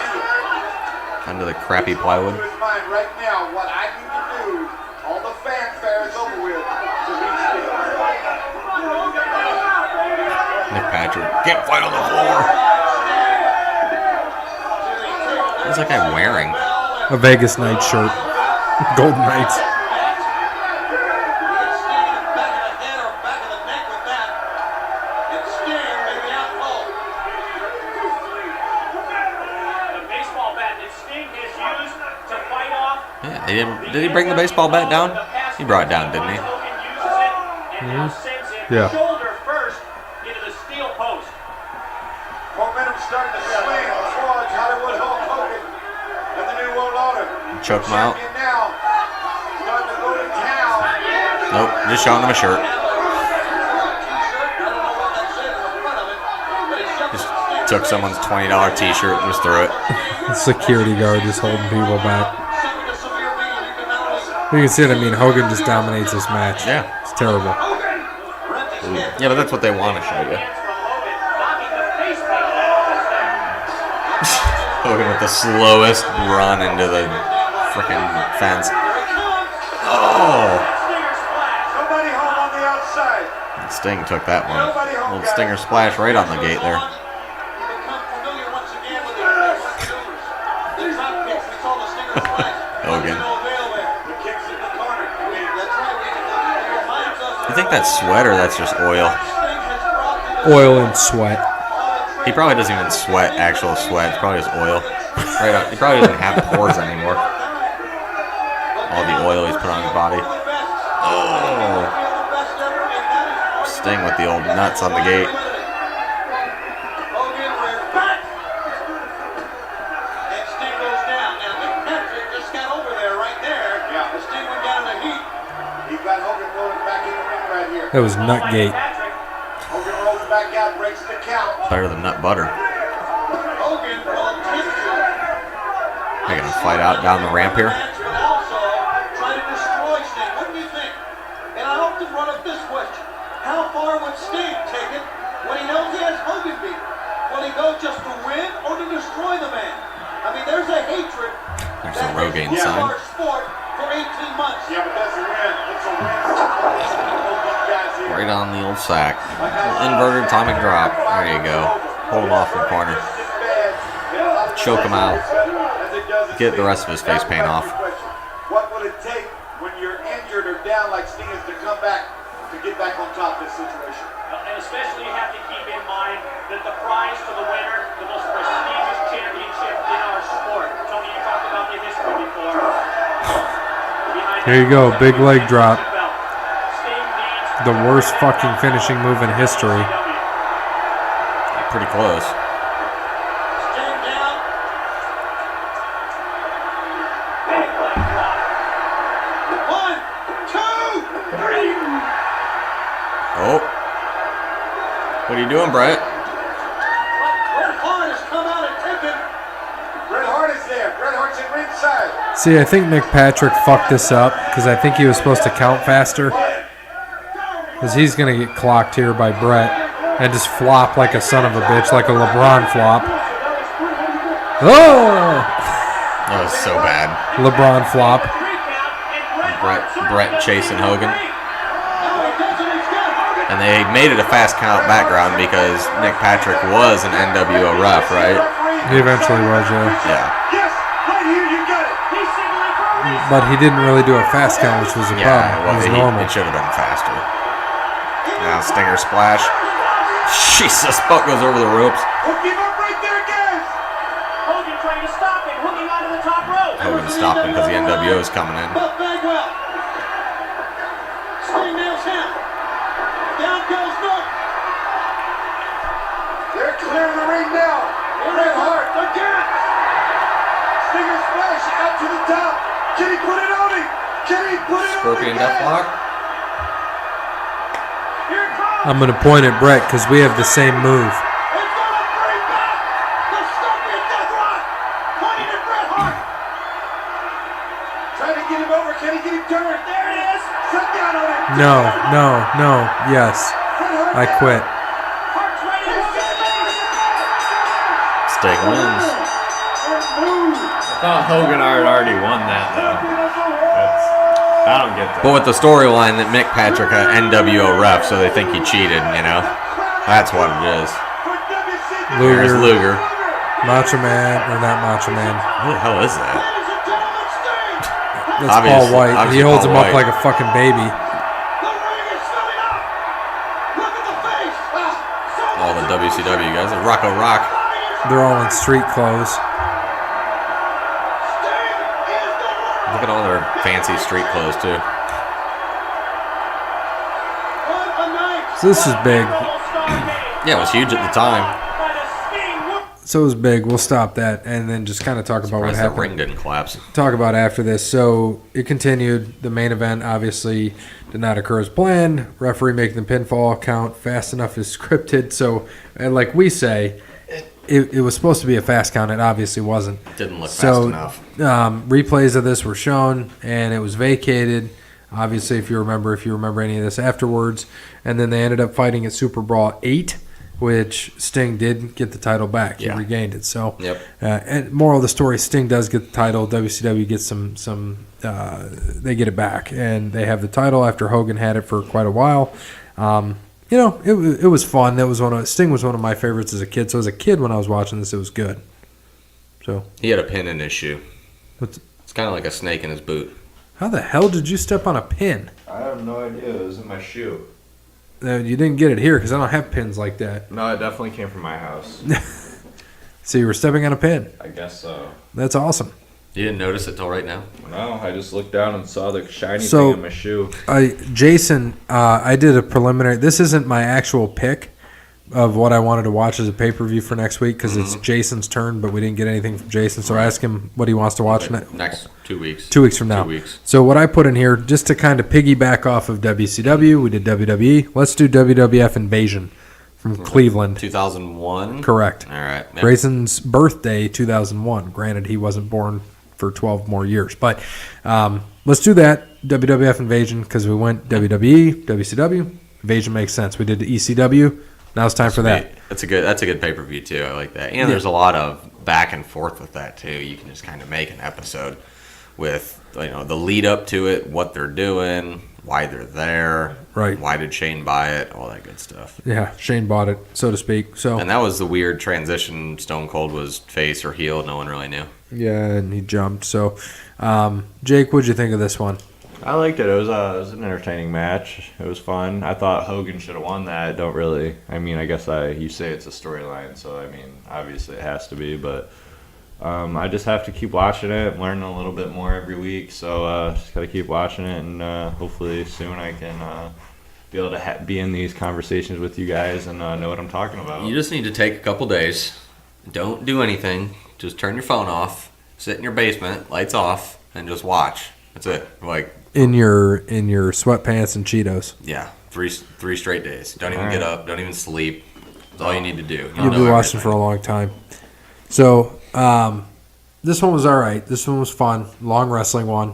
under the crappy plywood. To his mind right now, what I need to do, all the fanfare is over with to beat Sting. Nick Patrick can't fight on the floor. What's that guy wearing? A Vegas Night shirt. Golden Knights. Yeah, did he bring the baseball bat down? He brought it down, didn't he? Yeah. Shoulder first into the steel post. Momentum starting to swing towards Hollywood Hulk Hogan and the New World Order. Choke him out. Champion now, starting to go to town. Nope, just showing him a shirt. Just took someone's $20 t-shirt and just threw it. The security guard just holding people back. You can see it. I mean, Hogan just dominates this match. Yeah. It's terrible. Yeah, but that's what they want to show you. Hogan with the slowest run into the freaking fence. Oh! Somebody home on the outside. Sting took that one. Little Stinger splash right on the gate there. Hogan. You think that's sweat or that's just oil? Oil and sweat. He probably doesn't even sweat, actual sweat. It's probably just oil. Right up. He probably doesn't have pores anymore. All the oil he's put on his body. Oh. Sting with the old nuts on the gate. That was Nutgate. Hogan rolls back out, breaks the count. Better than nut butter. They're gonna fight out down the ramp here. Also try to destroy Sting. What do you think? And I often run up this question: how far would Sting take it when he knows he has Hogan beat? Will he go just to win or to destroy the man? I mean, there's a hatred. There's a Rogaine sign. Our sport for 18 months. Yeah, but that's a win. It's a win. Right on the old sack. Inverted atomic drop. There you go. Hold him off in the corner. Choke him out. Get the rest of his face paint off. What will it take when you're injured or down like Sting is to come back to get back on top of this situation. And especially you have to keep in mind that the prize to the winner, the most prestigious championship in our sport. Tony, you talked about the history before. Here you go, big leg drop. The worst fucking finishing move in history. Pretty close. Stand down. Big leg drop. 1, 2, 3. Oh. What are you doing, Brett? Bret Hart has come out and taken. Bret Hart is there. Bret Hart's in ringside. See, I think Nick Patrick fucked this up because I think he was supposed to count faster. Because he's going to get clocked here by Brett and just flop like a son of a bitch, like a LeBron flop. Oh! That was so bad. LeBron flop. Brett chasing Hogan. And they made it a fast count background because Nick Patrick was an NWO ref, right? He eventually was, yeah. Yeah. Yes, right here, you got it. But he didn't really do a fast count, which was a problem. Well, It was normal. it should have been faster. Now Stinger splash. Jesus, Buck goes over the ropes. Hook him up right there, guys. Hogan trying to stop him, hooking onto the top rope. Hogan stopped him because the NWO is coming in. Buck Bagwell. Sting nails him. Down goes Buck. They're clearing the ring now. Bret Hart again. Stinger splash out to the top. Can he put it on him? Can he put it Scorpion on him? Deathlock. Here it comes. I'm going to point at Brett because we have the same move. It's gonna bring back the Scorpion Deathlock. Pointing at Bret Hart. Trying to get him over. Can he get him turned? There it is. Set down on him. No. Yes. I quit. Hart's ready to go. Sting wins. I thought Hogan already won that, though. I don't get that. But with the storyline that Mick Patrick, an NWO ref, so they think he cheated, you know? That's what it is. Here's Luger, Luger. Macho Man, or not Macho Man. Who the hell is that? That's Paul White. He obviously holds Paul him up White. like a fucking baby. All the WCW guys. Rocco Rock. They're all in street clothes. Look at all their fancy street clothes, too. So this is big. Yeah, it was huge at the time. So it was big. We'll stop that and then just kind of talk about what Surprised the happened. ring didn't collapse. Talk about after this. So it continued. The main event obviously did not occur as planned. Referee making the pinfall count fast enough is scripted. So, and like we say, it was supposed to be a fast count. It obviously wasn't. Didn't look fast So enough. replays of this were shown and it was vacated. Obviously, if you remember any of this afterwards. And then they ended up fighting at Super Brawl 8, which Sting did get the title back. Yeah. He regained it. So, Yep. and moral of the story, Sting does get the title. WCW gets some they get it back. And they have the title after Hogan had it for quite a while. You know, it was fun. Sting was one of my favorites as a kid. So as a kid, when I was watching this, it was good. So He had a pin in his shoe. what's, It's kind of like a snake in his boot. how the hell did you step on a pin? I have no idea. It was in my shoe. You didn't get it here because I don't have pins like that. No, it definitely came from my house. So you were stepping on a pin. I guess so. That's awesome. You didn't notice it till right now? No, I just looked down and saw the shiny So- thing in my shoe. Jason, I did a preliminary. This isn't my actual pick of what I wanted to watch as a pay-per-view for next week because it's Jason's turn, but we didn't get anything from Jason. So I asked him what he wants to watch Next 2 weeks. 2 weeks from now. 2 weeks. So what I put in here, just to kind of piggyback off of WCW, we did WWE. Let's do WWF Invasion from Cleveland. 2001? Correct. All right. Yep. Grayson's birthday, 2001. Granted, he wasn't born for 12 more years. But let's do that, WWF Invasion, because we went WWE, WCW. Invasion makes sense. We did the ECW. Now it's time for that. That's a good pay-per-view, too. I like that. And there's a lot of back and forth with that, too. You can just kind of make an episode with, the lead up to it, what they're doing, why they're there, Right. why did Shane buy it, all that good stuff. Yeah, Shane bought it, so to speak. So And that was the weird transition. Stone Cold was face or heel. No one really knew. yeah, and he jumped. So, Jake, what'd you think of this one? I liked it. It was an entertaining match. It was fun. I thought Hogan should have won that. Don't really. I mean, I guess you say it's a storyline, so I mean, obviously it has to be. But I just have to keep watching it, learning a little bit more every week. So just gotta keep watching it, and hopefully soon I can be able to be in these conversations with you guys and know what I'm talking about. You just need to take a couple days. Don't do anything. Just turn your phone off. Sit in your basement, lights off, and just watch. That's it. Like. In your sweatpants and Cheetos. Yeah, three straight days. Don't even get up. Don't even sleep. That's all you need to do. You'll be watching for a long time. So this one was all right. This one was fun. Long wrestling one.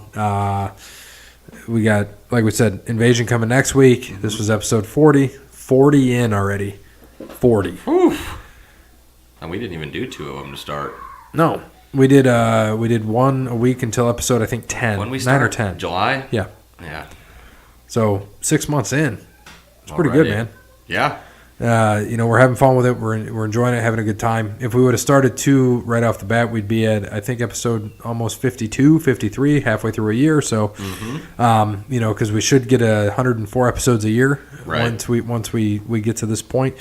We got, like we said, Invasion coming next week. This was episode 40. 40 in already. 40. Oof. And we didn't even do 2 of them to start. No. We did one a week until episode, I think, 10. When we start? 9 or 10. July? Yeah. Yeah. So 6 months in. It's pretty good, man. Yeah. We're having fun with it. We're enjoying it, having a good time. If we would have started 2 right off the bat, we'd be at, I think, episode almost 52, 53, halfway through a year. So, because we should get 104 episodes a year once we get to this point.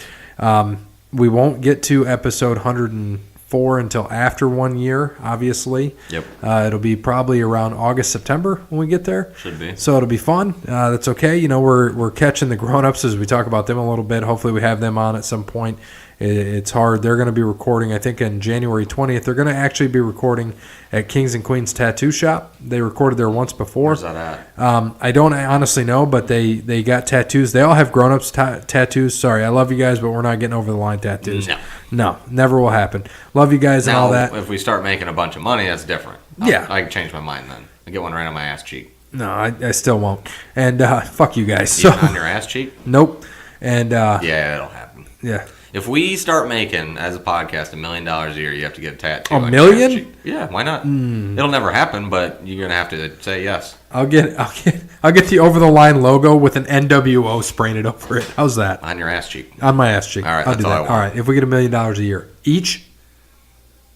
We won't get to episode 104 until after 1 year, obviously. Yep. It'll be probably around August, September when we get there. Should be. So it'll be fun. That's okay. We're catching the grown-ups as we talk about them a little bit. Hopefully we have them on at some point. It's hard. They're going to be recording, I think, on January 20th. They're going to actually be recording at Kings and Queens Tattoo Shop. They recorded there once before. Where's that at? I don't honestly know, but they got tattoos. They all have grown-ups tattoos. Sorry, I love you guys, but we're not getting over the line tattoos. No, never will happen. Love you guys and all that. If we start making a bunch of money, that's different. I can change my mind then. I get one right on my ass cheek. No, I still won't. And fuck you guys. Even on your ass cheek? Nope. And yeah, it'll happen. Yeah. If we start making, as a podcast, $1 million a year, you have to get a tattoo. $1 million? Yeah, why not? It'll never happen, but you're gonna have to say yes. I'll get the over the line logo with an NWO spraying over it. How's that? On your ass cheek. On my ass cheek. All right, I'll do that. All right. If we get $1 million a year each,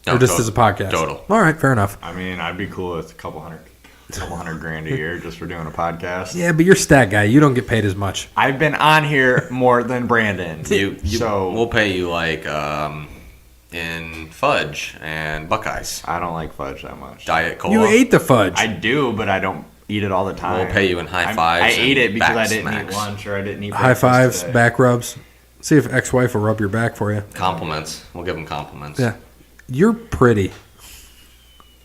or just as a podcast? Total. All right, fair enough. I mean, I'd be cool with a couple hundred grand a year just for doing a podcast. Yeah, but you're stat guy. You don't get paid as much. I've been on here more than Brandon. So we'll pay you like in fudge and Buckeyes. I don't like fudge that much. Diet Cola. You ate the fudge. I do, but I don't eat it all the time. We'll pay you in high fives. I ate it because I didn't smacks. eat lunch or I didn't eat high fives, today. back rubs. See if ex-wife will rub your back for you. Compliments. We'll give them compliments. Yeah. You're pretty.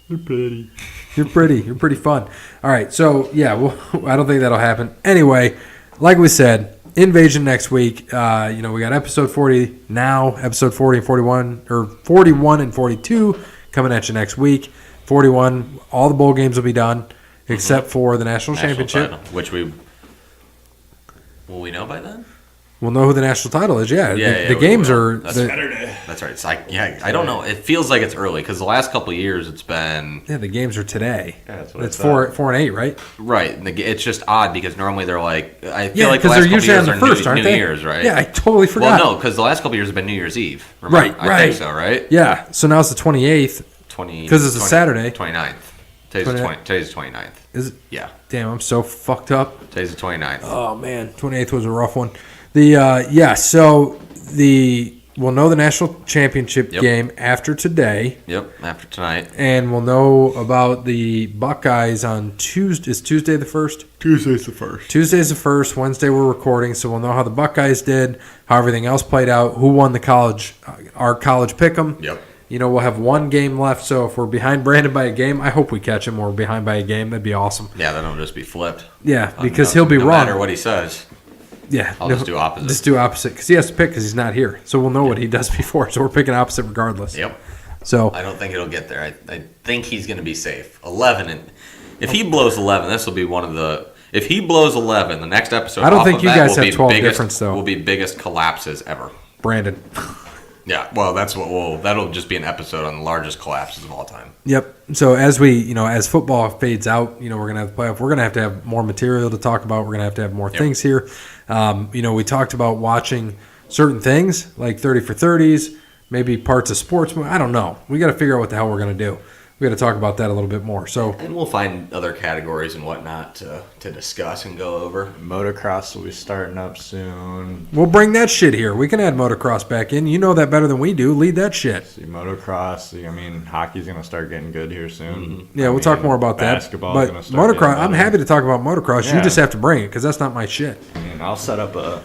You're pretty. You're pretty. You're pretty fun. All right. So, yeah, I don't think that'll happen. Anyway, like we said, Invasion next week. We got episode 40 now, episode 40 and 41, or 41 and 42 coming at you next week. 41, all the bowl games will be done except for the national championship. Title, which will we know by then? We'll know who the national title is, yeah. The games are... Saturday. That's right. It's I don't know. It feels like it's early because the last couple of years it's been... Yeah, the games are today. Yeah, that's what it's 4 and 8, right? Right. And it's just odd because normally they're like... I feel like the because last they're couple usually years on the are first, aren't New they? Year's, right? Yeah, I totally forgot. Well, no, because the last couple of years have been New Year's Eve. Remember? Right. I think so, right? Yeah, so now it's the 28th. Because it's a Saturday. 29th. Today's the 29th. Is it? Yeah. Damn, I'm so fucked up. Today's the 29th. Oh, man. 28th was a rough one. We'll know the national championship game after today. Yep, after tonight. And we'll know about the Buckeyes on Tuesday. Is Tuesday the 1st? Tuesday's the 1st. Tuesday's the 1st. Wednesday we're recording, so we'll know how the Buckeyes did, how everything else played out, who won our college pick'em. Yep. We'll have one game left, so if we're behind Brandon by a game, I hope we catch him or we're behind by a game. That'd be awesome. Yeah, that'll just be flipped. Yeah, because he'll be wrong. No matter what he says. Yeah. I'll just do opposite. Just do opposite, because he has to pick because he's not here. So we'll know what he does before, so we're picking opposite regardless. Yep. So I don't think it'll get there. I think he's going to be safe. 11. And if he blows 11, this will be one of the... If he blows 11, the next episode I don't think you guys have 12 difference, though. Will be biggest collapses ever. Brandon. Yeah, well, that'll just be an episode on the largest collapses of all time. Yep. So as as football fades out, we're going to have playoff. We're going to have more material to talk about. We're going to have more things here. We talked about watching certain things like 30 for 30s, maybe parts of sports. I don't know. We got to figure out what the hell we're going to do. we got to talk about that a little bit more. So And we'll find other categories and whatnot to discuss and go over. Motocross will be starting up soon. we'll bring that shit here. We can add motocross back in. You know that better than we do. Lead that shit. See, motocross. I mean, hockey's gonna start getting good here soon. Yeah, we'll talk more about that. Basketball's But gonna start motocross, getting I'm better. happy to talk about motocross. You Yeah. just have to bring it because that's not my shit. I mean, I'll set up a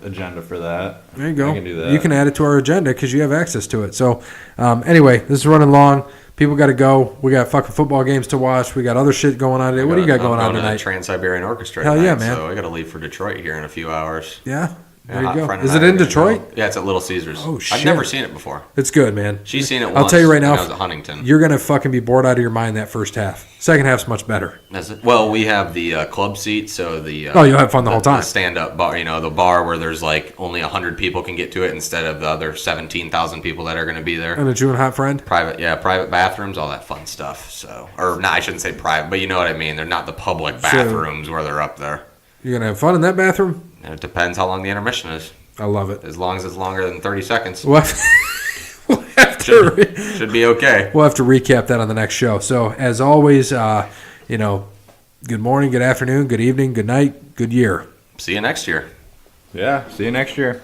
agenda for that. There you go. I can do that. You can add it to our agenda because you have access to it. So, anyway, this is running long. People got to go. We got fucking football games to watch. We got other shit going on today. What do you got going on I'm tonight? to Trans-Siberian Orchestra Hell tonight, yeah, man. So I got to leave for Detroit here in a few hours. Yeah, there Yeah, you go. friend Is and it I in are gonna Detroit? go. Yeah, it's at Little Caesars. Oh, shit. I've never seen it before. It's good, man. She's seen it once. I'll tell you right now, when I was at Huntington. You're gonna fucking be bored out of your mind that first half. Second half's much better. Is it? Well, we have the club seat, so the Oh, you'll have fun the whole time. The stand-up bar, the bar where there's like only 100 people can get to it instead of the other 17,000 people that are going to be there. And a June hot friend. Private bathrooms, all that fun stuff. So, or no, I shouldn't say private, but you know what I mean. They're not the public bathrooms where they're up there. You're gonna have fun in that bathroom. And it depends how long the intermission is. I love it. As long as it's longer than 30 seconds, We'll have to should be okay. We'll have to recap that on the next show. So, as always, good morning, good afternoon, good evening, good night, good year. See you next year. Yeah. See you next year.